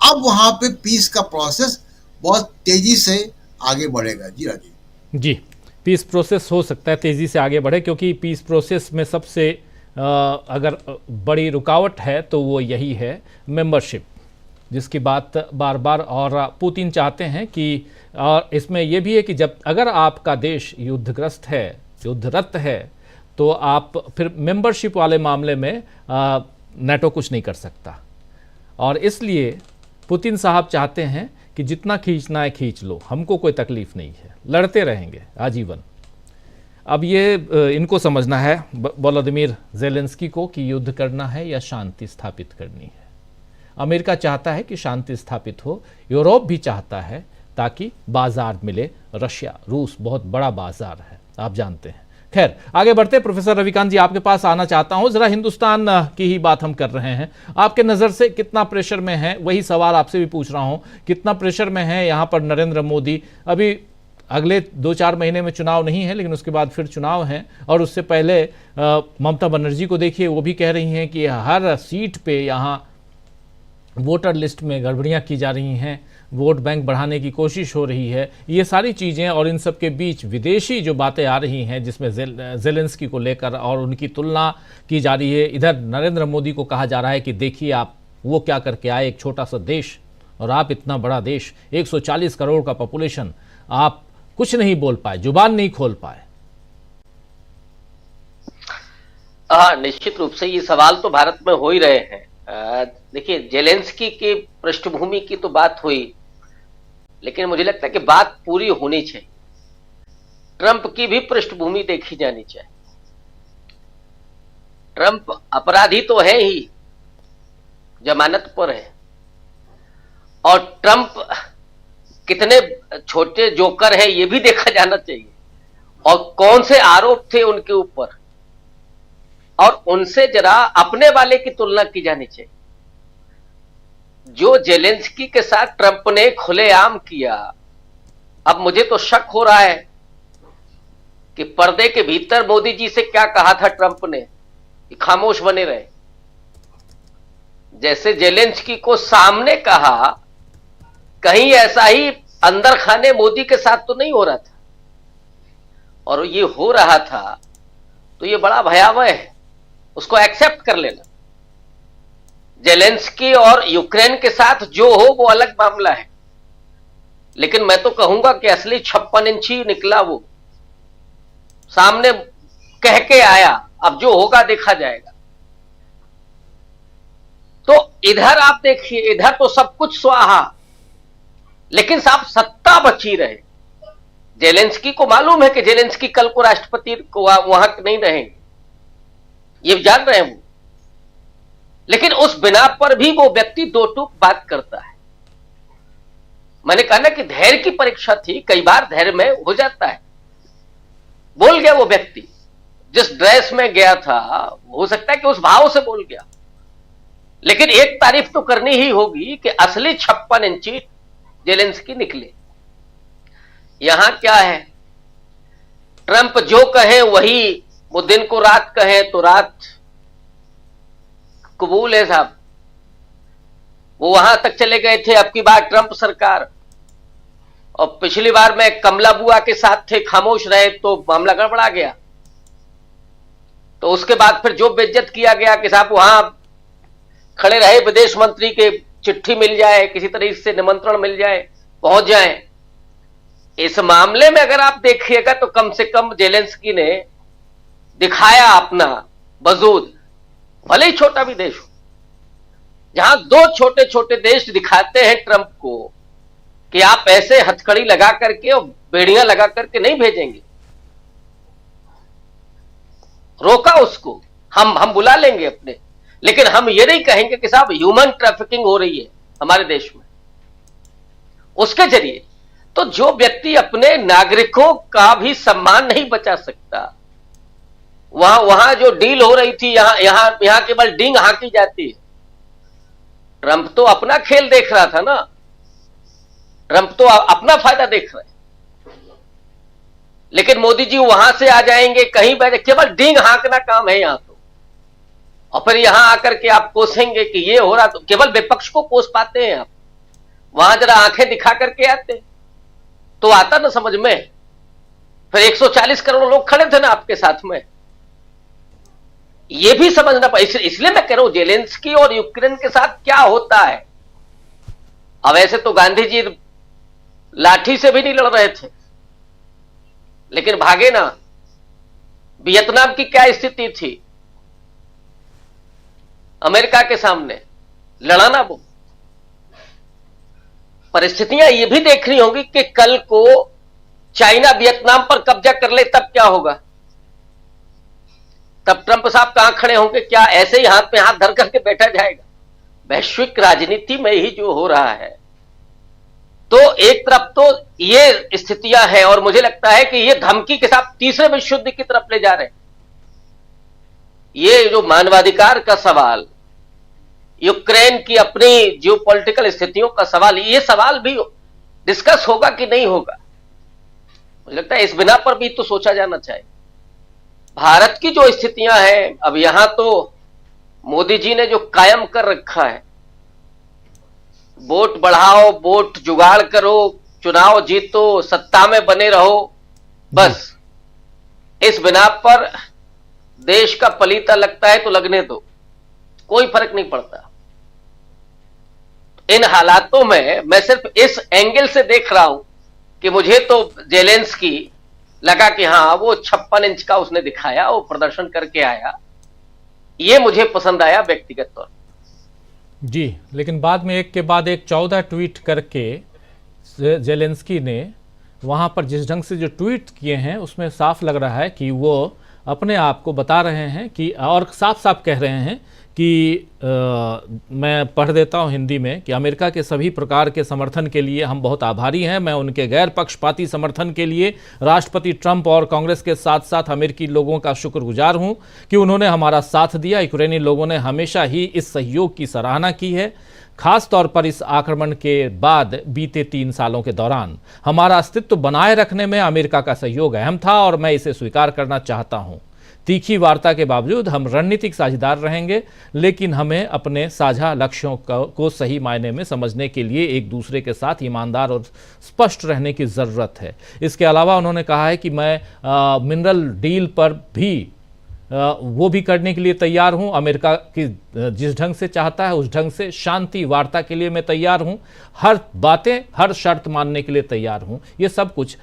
अब वहां पे पीस का प्रोसेस बहुत तेजी से आगे बढ़ेगा। जी राजीव जी, पीस प्रोसेस हो सकता है तेजी से आगे बढ़े, क्योंकि पीस प्रोसेस में सबसे अगर बड़ी रुकावट है तो वो यही है मेंबरशिप, जिसकी बात बार बार, और पुतिन चाहते हैं कि, और इसमें यह भी है कि जब अगर आपका देश युद्धग्रस्त है, युद्धरत है, तो आप फिर मेंबरशिप वाले मामले में नेटो कुछ नहीं कर सकता। और इसलिए पुतिन साहब चाहते हैं कि जितना खींचना है खींच लो, हमको कोई तकलीफ नहीं है, लड़ते रहेंगे आजीवन। अब ये इनको समझना है वोलोदिमीर ज़ेलेंस्की को कि युद्ध करना है या शांति स्थापित करनी है। अमेरिका चाहता है कि शांति स्थापित हो, यूरोप भी चाहता है ताकि बाजार मिले। रशिया, रूस बहुत बड़ा बाजार है, आप जानते हैं। खैर, आगे बढ़ते। प्रोफेसर रविकांत जी, आपके पास आना चाहता हूं। जरा हिंदुस्तान की ही बात हम कर रहे हैं, आपके नज़र से कितना प्रेशर में है, वही सवाल आपसे भी पूछ रहा हूं, कितना प्रेशर में है यहाँ पर नरेंद्र मोदी? अभी अगले 2-4 महीने में चुनाव नहीं है, लेकिन उसके बाद फिर चुनाव हैं, और उससे पहले ममता बनर्जी को देखिए, वो भी कह रही हैं कि हर सीट पे यहाँ वोटर लिस्ट में गड़बड़ियाँ की जा रही हैं, वोट बैंक बढ़ाने की कोशिश हो रही है। ये सारी चीज़ें, और इन सब के बीच विदेशी जो बातें आ रही हैं जिसमें ज़ेलेंस्की को लेकर और उनकी तुलना की जा रही है। इधर नरेंद्र मोदी को कहा जा रहा है कि देखिए आप वो क्या करके आए, एक छोटा सा देश, और आप इतना बड़ा देश, 140 करोड़ का पॉपुलेशन, आप कुछ नहीं बोल पाए, जुबान नहीं खोल पाए। हाँ, निश्चित रूप से ये सवाल तो भारत में हो ही रहे हैं। देखिए, ज़ेलेंस्की की पृष्ठभूमि की तो बात हुई, लेकिन मुझे लगता है कि बात पूरी होनी चाहिए। ट्रंप की भी पृष्ठभूमि देखी जानी चाहिए। ट्रंप अपराधी तो है ही, जमानत पर है, और ट्रंप कितने छोटे जोकर है ये भी देखा जाना चाहिए, और कौन से आरोप थे उनके ऊपर, और उनसे जरा अपने वाले की तुलना की जानी चाहिए। जो जेलेंस्की के साथ ट्रंप ने खुलेआम किया, अब मुझे तो शक हो रहा है कि पर्दे के भीतर मोदी जी से क्या कहा था ट्रंप ने कि खामोश बने रहे। जैसे जेलेंस्की को सामने कहा, कहीं ऐसा ही अंदर खाने मोदी के साथ तो नहीं हो रहा था, और ये हो रहा था तो ये बड़ा भयावह है, उसको एक्सेप्ट कर लेना। जेलेंस्की और यूक्रेन के साथ जो हो वो अलग मामला है, लेकिन मैं तो कहूंगा कि असली 56 इंची निकला, वो सामने कह के आया, अब जो होगा देखा जाएगा। तो इधर आप देखिए, इधर तो सब कुछ स्वाहा, लेकिन साहब सत्ता बची रहे। जेलेंस्की को मालूम है कि जेलेंस्की कल को राष्ट्रपति को वहां नहीं रहेंगे, ये जान रहे हैं वो, लेकिन उस बिना पर भी वो व्यक्ति दो टूक बात करता है। मैंने कहा ना कि धैर्य की परीक्षा थी, कई बार धैर्य में हो जाता है। बोल गया वो व्यक्ति, जिस ड्रेस में गया था हो सकता है कि उस भाव से बोल गया, लेकिन एक तारीफ तो करनी ही होगी कि असली 56 इंची जेलेंस्की निकले। यहां क्या है, ट्रंप जो कहे वही, वो दिन को रात कहे तो रात कबूल है साहब। वो वहां तक चले गए थे अब की बार ट्रंप सरकार, और पिछली बार में कमला बुआ के साथ थे, खामोश रहे तो मामला गड़बड़ा गया। तो उसके बाद फिर जो बेइज्जत किया गया कि साहब वहां खड़े रहे, विदेश मंत्री के चिट्ठी मिल जाए, किसी तरीके से निमंत्रण मिल जाए, पहुंच जाए। इस मामले में अगर आप देखिएगा तो कम से कम जेलेंस्की ने दिखाया अपना वजूद, भले ही छोटा भी देश हो। जहां दो छोटे छोटे देश दिखाते हैं ट्रंप को कि आप ऐसे हथकड़ी लगा करके और बेड़ियां लगा करके नहीं भेजेंगे, रोका उसको, हम बुला लेंगे अपने, लेकिन हम ये नहीं कहेंगे कि साहब ह्यूमन ट्रैफिकिंग हो रही है हमारे देश में उसके जरिए। तो जो व्यक्ति अपने नागरिकों का भी सम्मान नहीं बचा सकता, वहां जो डील हो रही थी, यहां केवल डींग हाँकी जाती है। ट्रंप तो अपना खेल देख रहा था ना, ट्रंप तो अपना फायदा देख रहे हैं, लेकिन मोदी जी वहां से आ जाएंगे, कहीं बैठे केवल डींग हाँकना काम है यहां तो, और फिर यहां आकर के आप कोसेंगे कि ये हो रहा, तो केवल विपक्ष को कोस पाते हैं आप। वहां जरा आंखें दिखा करके आते तो आता ना समझ में। फिर 140 करोड़ लोग खड़े थे ना आपके साथ में, ये भी समझना पड़ेगा। इसलिए मैं कह रहा हूं जेलेंस्की और यूक्रेन के साथ क्या होता है। अब ऐसे तो गांधी जी लाठी से भी नहीं लड़ रहे थे, लेकिन भागे ना। वियतनाम की क्या स्थिति थी अमेरिका के सामने, लड़ा ना वो। परिस्थितियां ये भी देखनी होगी कि कल को चाइना वियतनाम पर कब्जा कर ले तब क्या होगा, तब ट्रंप साहब कहां खड़े होंगे। क्या ऐसे ही हाथ में हाथ धर करके बैठा जाएगा। वैश्विक राजनीति में ही जो हो रहा है, तो एक तरफ तो ये स्थितियां हैं, और मुझे लगता है कि ये धमकी के साथ तीसरे विश्व युद्ध की तरफ ले जा रहे हैं। ये जो मानवाधिकार का सवाल, यूक्रेन की अपनी जियोपॉलिटिकल स्थितियों का सवाल, ये सवाल भी डिस्कस होगा कि नहीं होगा। मुझे लगता है इस बिना पर भी तो सोचा जाना चाहिए। भारत की जो स्थितियां हैं, अब यहां तो मोदी जी ने जो कायम कर रखा है, वोट बढ़ाओ, वोट जुगाड़ करो, चुनाव जीतो, सत्ता में बने रहो, बस इस बिना पर देश का पलीता लगता है तो लगने दो, कोई फर्क नहीं पड़ता। इन हालातों में मैं सिर्फ इस एंगल से देख रहा हूं कि मुझे तो जेलेंस्की लगा कि हाँ वो 56 इंच का उसने दिखाया, वो प्रदर्शन करके आया, ये मुझे पसंद आया व्यक्तिगत तौर पर। जी, लेकिन बाद में एक के बाद एक 14 ट्वीट करके जेलेंस्की ने वहां पर जिस ढंग से जो ट्वीट किए हैं उसमें साफ लग रहा है कि वो अपने आप को बता रहे हैं कि, और साफ साफ कह रहे हैं कि मैं पढ़ देता हूं हिंदी में, कि अमेरिका के सभी प्रकार के समर्थन के लिए हम बहुत आभारी हैं। मैं उनके गैर पक्षपाती समर्थन के लिए राष्ट्रपति ट्रंप और कांग्रेस के साथ साथ अमेरिकी लोगों का शुक्रगुजार हूं कि उन्होंने हमारा साथ दिया। यूक्रेनी लोगों ने हमेशा ही इस सहयोग की सराहना की है, खास तौर पर इस आक्रमण के बाद बीते 3 सालों के दौरान हमारा अस्तित्व बनाए रखने में अमेरिका का सहयोग अहम था और मैं इसे स्वीकार करना चाहता हूं। तीखी वार्ता के बावजूद हम रणनीतिक साझेदार रहेंगे, लेकिन हमें अपने साझा लक्ष्यों को सही मायने में समझने के लिए एक दूसरे के साथ ईमानदार और स्पष्ट रहने की ज़रूरत है। इसके अलावा उन्होंने कहा है कि मैं मिनरल डील पर भी वो भी करने के लिए तैयार हूं। अमेरिका की जिस ढंग से चाहता है उस ढंग से शांति वार्ता के लिए मैं तैयार हूं। हर बातें, हर शर्त मानने के लिए तैयार हूं। ये सब कुछ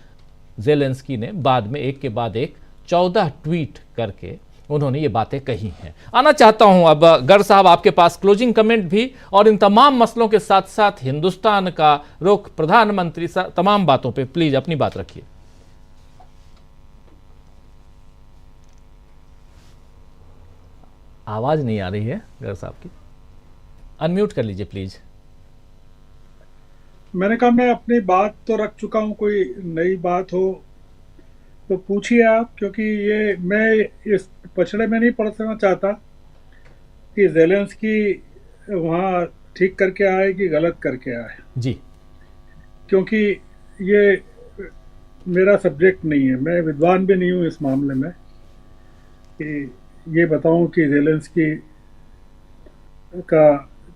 ज़ेलेंस्की ने बाद में एक के बाद एक 14 ट्वीट करके उन्होंने ये बातें कही हैं। आना चाहता हूं अब गर साहब आपके पास क्लोजिंग कमेंट भी, और इन तमाम मसलों के साथ साथ हिंदुस्तान का रुख, प्रधानमंत्री, तमाम बातों पे प्लीज अपनी बात रखिए। आवाज नहीं आ रही है गर साहब की, अनम्यूट कर लीजिए प्लीज। मैंने कहा मैं अपनी बात तो रख चुका हूं, कोई नई बात हो तो पूछिए आप, क्योंकि ये मैं इस पछड़े में नहीं पड़ना चाहता कि ज़ेलेंस्की वहाँ ठीक करके आए कि गलत करके आए जी, क्योंकि ये मेरा सब्जेक्ट नहीं है। मैं विद्वान भी नहीं हूँ इस मामले में कि ये बताऊं कि ज़ेलेंस्की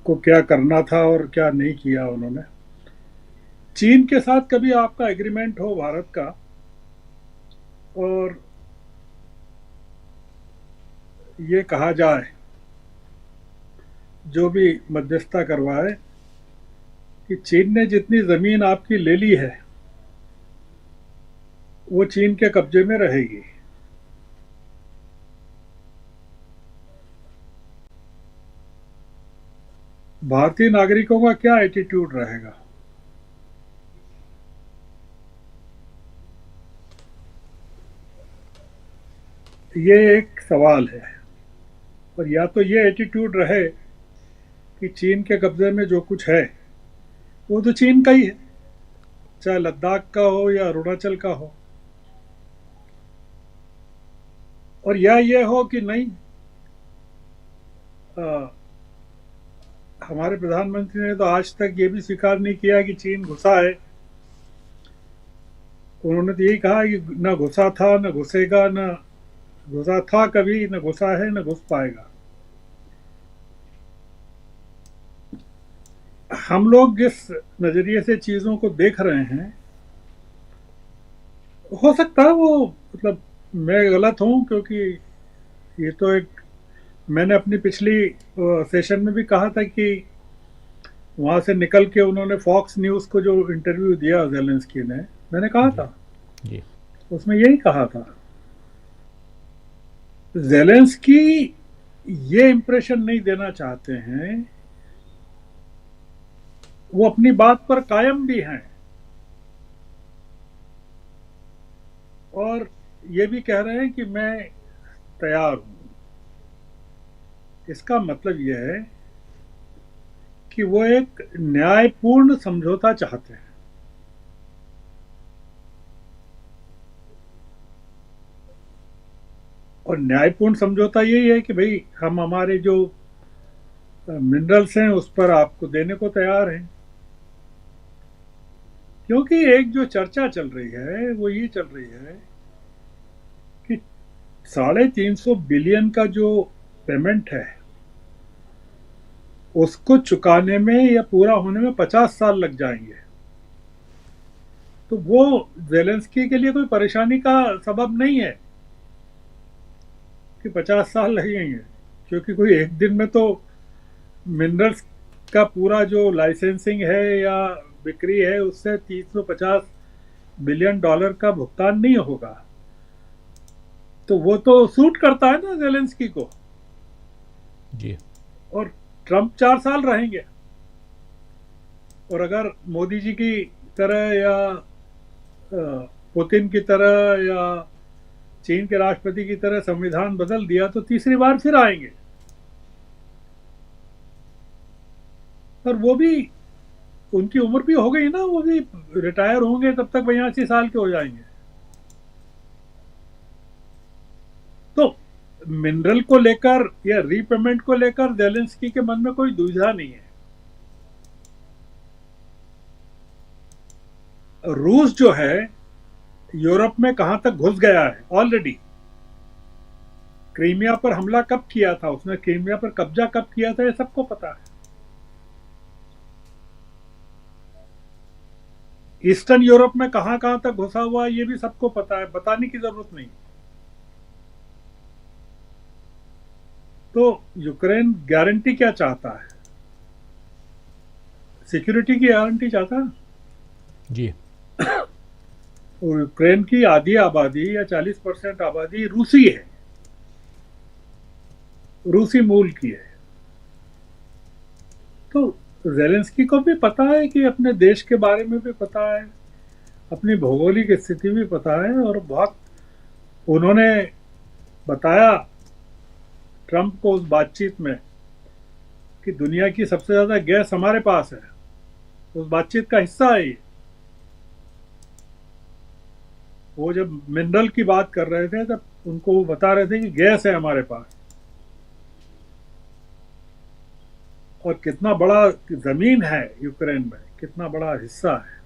को क्या करना था और क्या नहीं किया उन्होंने। चीन के साथ कभी आपका एग्रीमेंट हो भारत का और ये कहा जाए, जो भी मध्यस्थता करवाए, कि चीन ने जितनी जमीन आपकी ले ली है वो चीन के कब्जे में रहेगी, भारतीय नागरिकों का क्या एटीट्यूड रहेगा? ये एक सवाल है। और या तो ये एटीट्यूड रहे कि चीन के कब्जे में जो कुछ है वो तो चीन का ही है, चाहे लद्दाख का हो या अरुणाचल का हो, और या ये हो कि नहीं, हमारे प्रधानमंत्री ने तो आज तक ये भी स्वीकार नहीं किया कि चीन घुसा है। उन्होंने तो यही कहा कि न घुसा था, न घुसेगा, न घुसा था कभी, न घुसा है, न घुस पाएगा। हम लोग जिस नजरिए से चीजों को देख रहे हैं, हो सकता है वो, मतलब मैं गलत हूं, क्योंकि ये तो एक, मैंने अपनी पिछली सेशन में भी कहा था कि वहां से निकल के उन्होंने फॉक्स न्यूज को जो इंटरव्यू दिया ज़ेलेंस्की ने, मैंने कहा था जी, उसमें यही कहा था, ज़ेलेंस्की ये इंप्रेशन नहीं देना चाहते हैं, वो अपनी बात पर कायम भी हैं और ये भी कह रहे हैं कि मैं तैयार हूं। इसका मतलब यह है कि वो एक न्यायपूर्ण समझौता चाहते हैं। और न्यायपूर्ण समझौता यही है कि भाई हम हमारे जो मिनरल्स हैं उस पर आपको देने को तैयार हैं। क्योंकि एक जो चर्चा चल रही है वो ये चल रही है कि 350 बिलियन का जो पेमेंट है उसको चुकाने में या पूरा होने में 50 साल लग जाएंगे। तो वो ज़ेलेंस्की के लिए कोई परेशानी का सबब नहीं है कि 50 साल लगेंगे, क्योंकि कोई एक दिन में तो मिनरल्स का पूरा जो लाइसेंसिंग है या बिक्री है उससे 350 बिलियन डॉलर का भुगतान नहीं होगा। तो वो तो सूट करता है ना ज़ेलेंस्की को जी। और ट्रंप 4 साल रहेंगे, और अगर मोदी जी की तरह या पुतिन की तरह या चीन के राष्ट्रपति की तरह संविधान बदल दिया तो तीसरी बार फिर आएंगे, पर वो भी, उनकी उम्र भी हो गई ना, वो भी रिटायर होंगे, तब तक 82 साल के हो जाएंगे। तो मिनरल को लेकर या रीपेमेंट को लेकर ज़ेलेंस्की के मन में कोई दुविधा नहीं है। रूस जो है यूरोप में कहां तक घुस गया है ऑलरेडी। क्रीमिया पर हमला कब किया था, उसने क्रीमिया पर कब्जा कब किया था, ये सबको पता है। ईस्टर्न यूरोप में कहां कहां तक घुसा हुआ है ये भी सबको पता है, बताने की जरूरत नहीं। तो यूक्रेन गारंटी क्या चाहता है? सिक्योरिटी की गारंटी चाहता है जी। यूक्रेन की आधी आबादी या 40% आबादी रूसी है, रूसी मूल की है। तो ज़ेलेंस्की को भी पता है कि अपने देश के बारे में भी पता है, अपनी भौगोलिक स्थिति भी पता है, और बहुत उन्होंने बताया ट्रंप को उस बातचीत में कि दुनिया की सबसे ज्यादा गैस हमारे पास है। उस बातचीत का हिस्सा है ये। वो जब मिनरल की बात कर रहे थे तब उनको वो बता रहे थे कि गैस है हमारे पास, और कितना बड़ा जमीन है यूक्रेन में, कितना बड़ा हिस्सा है।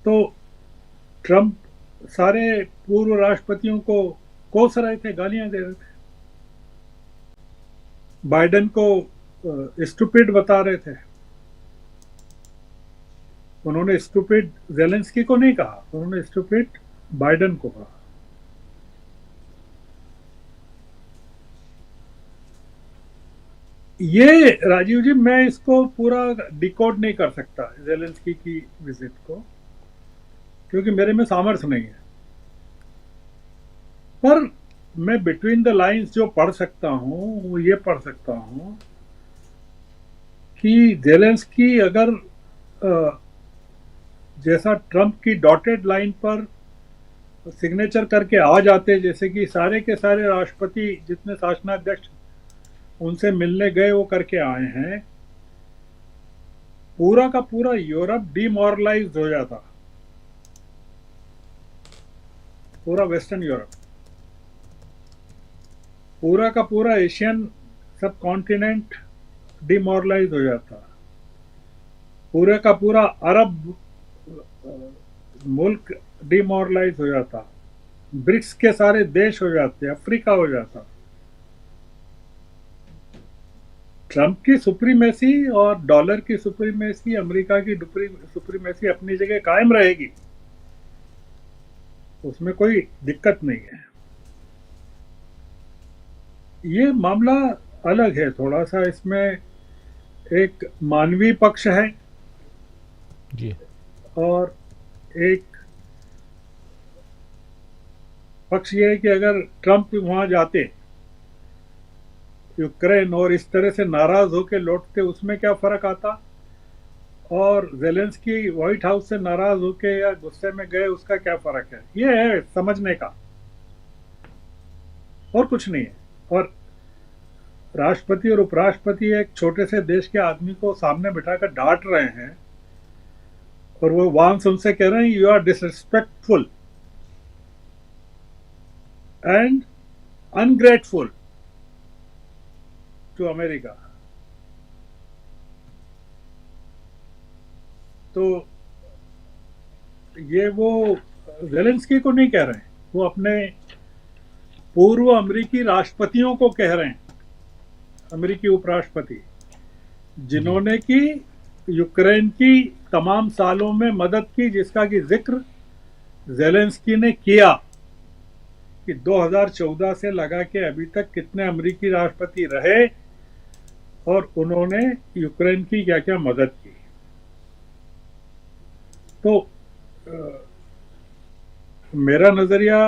तो ट्रंप सारे पूर्व राष्ट्रपतियों को कोस रहे थे, गालियां दे रहे थे, बाइडेन को स्टूपिड बता रहे थे। उन्होंने स्टूपिड ज़ेलेंस्की को नहीं कहा, उन्होंने स्टूपिड बाइडेन को कहा। ये राजीव जी, मैं इसको पूरा डिकोड नहीं कर सकता ज़ेलेंस्की की विजिट को, क्योंकि मेरे में सामर्थ्य नहीं है। पर मैं बिटवीन द लाइंस जो पढ़ सकता हूं वो ये पढ़ सकता हूं कि ज़ेलेंस्की अगर जैसा ट्रंप की डॉटेड लाइन पर सिग्नेचर करके आ जाते, जैसे कि सारे के सारे राष्ट्रपति जितने शासनाध्यक्ष उनसे मिलने गए वो करके आए हैं, पूरा का पूरा यूरोप डिमोरलाइज्ड हो जाता, पूरा वेस्टर्न यूरोप, पूरा का पूरा एशियन सब कॉन्टिनेंट डिमोरलाइज हो जाता, पूरे का पूरा अरब मुल्क डिमोरलाइज हो जाता, ब्रिक्स के सारे देश हो जाते, अफ्रीका हो जाता। ट्रंप की सुप्रीमेसी और डॉलर की सुप्रीमेसी, अमेरिका की सुप्रीमेसी अपनी जगह कायम रहेगी, उसमें कोई दिक्कत नहीं है। ये मामला अलग है थोड़ा सा, इसमें एक मानवीय पक्ष है जी, और एक पक्ष ये है कि अगर ट्रंप वहां जाते यूक्रेन और इस तरह से नाराज होकर लौटते, उसमें क्या फर्क आता, और ज़ेलेंस्की व्हाइट हाउस से नाराज होके या गुस्से में गए, उसका क्या फर्क है। ये है समझने का, और कुछ नहीं है। और राष्ट्रपति और उपराष्ट्रपति एक छोटे से देश के आदमी को सामने बिठाकर डांट रहे हैं, और वो वांस उनसे कह रहे हैं you are disrespectful and ungrateful to America. तो ये वो ज़ेलेंस्की को नहीं कह रहे हैं, वो अपने पूर्व अमेरिकी राष्ट्रपतियों को कह रहे हैं, अमेरिकी उपराष्ट्रपति जिन्होंने की यूक्रेन की तमाम सालों में मदद की, जिसका कि जिक्र ज़ेलेंस्की ने किया कि 2014 से लगा के अभी तक कितने अमेरिकी राष्ट्रपति रहे और उन्होंने यूक्रेन की क्या क्या मदद की। तो मेरा नजरिया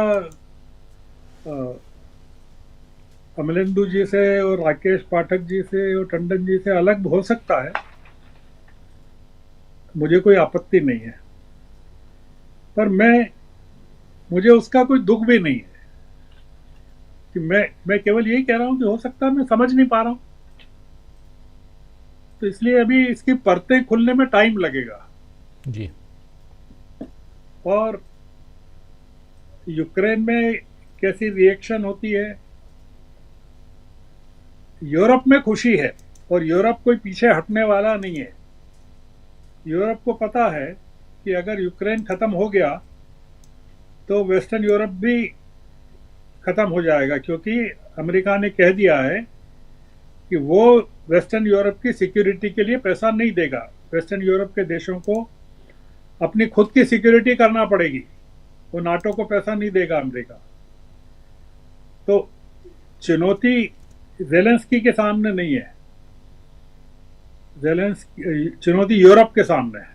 अमलेंदु जी से और राकेश पाठक जी से और टंडन जी से अलग हो सकता है, मुझे कोई आपत्ति नहीं है, पर मुझे उसका कोई दुख भी नहीं है कि मैं केवल यही कह रहा हूं कि हो सकता है मैं समझ नहीं पा रहा हूं, तो इसलिए अभी इसकी परतें खुलने में टाइम लगेगा। जी। और यूक्रेन में कैसी रिएक्शन होती है, यूरोप में खुशी है और यूरोप कोई पीछे हटने वाला नहीं है। यूरोप को पता है कि अगर यूक्रेन खत्म हो गया तो वेस्टर्न यूरोप भी खत्म हो जाएगा, क्योंकि अमेरिका ने कह दिया है कि वो वेस्टर्न यूरोप की सिक्योरिटी के लिए पैसा नहीं देगा। वेस्टर्न यूरोप के देशों को अपनी खुद की सिक्योरिटी करना पड़ेगी, वो नाटो को पैसा नहीं देगा अमेरिका। तो चुनौती ज़ेलेंस्की के सामने नहीं है, चुनौती यूरोप के सामने है।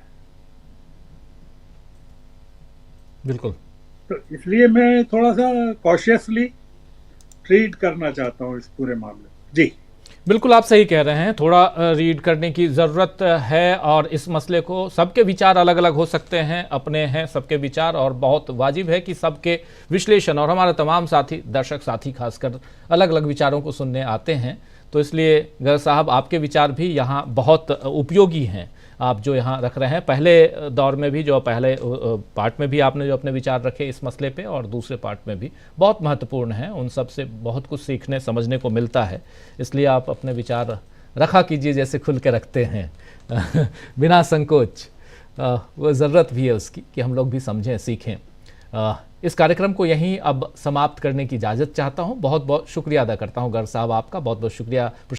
बिल्कुल। तो इसलिए मैं थोड़ा सा कॉशियसली ट्रीट करना चाहता हूं इस पूरे मामले में। जी बिल्कुल, आप सही कह रहे हैं, थोड़ा रीड करने की ज़रूरत है। और इस मसले को, सबके विचार अलग अलग हो सकते हैं, अपने हैं सबके विचार, और बहुत वाजिब है कि सबके विश्लेषण, और हमारे तमाम साथी, दर्शक साथी खासकर, अलग अलग विचारों को सुनने आते हैं। तो इसलिए गर्ग साहब, आपके विचार भी यहाँ बहुत उपयोगी हैं, आप जो यहाँ रख रहे हैं। पहले दौर में भी, जो पहले पार्ट में भी आपने जो अपने विचार रखे इस मसले पे, और दूसरे पार्ट में भी बहुत महत्वपूर्ण हैं, उन सब से बहुत कुछ सीखने समझने को मिलता है। इसलिए आप अपने विचार रखा कीजिए जैसे खुल के रखते हैं बिना संकोच। वो ज़रूरत भी है उसकी कि हम लोग भी समझें, सीखें। इस कार्यक्रम को यहीं अब समाप्त करने की इजाज़त चाहता हूँ। बहुत बहुत शुक्रिया अदा करता हूँ गर्ग साहब आपका, बहुत बहुत शुक्रिया।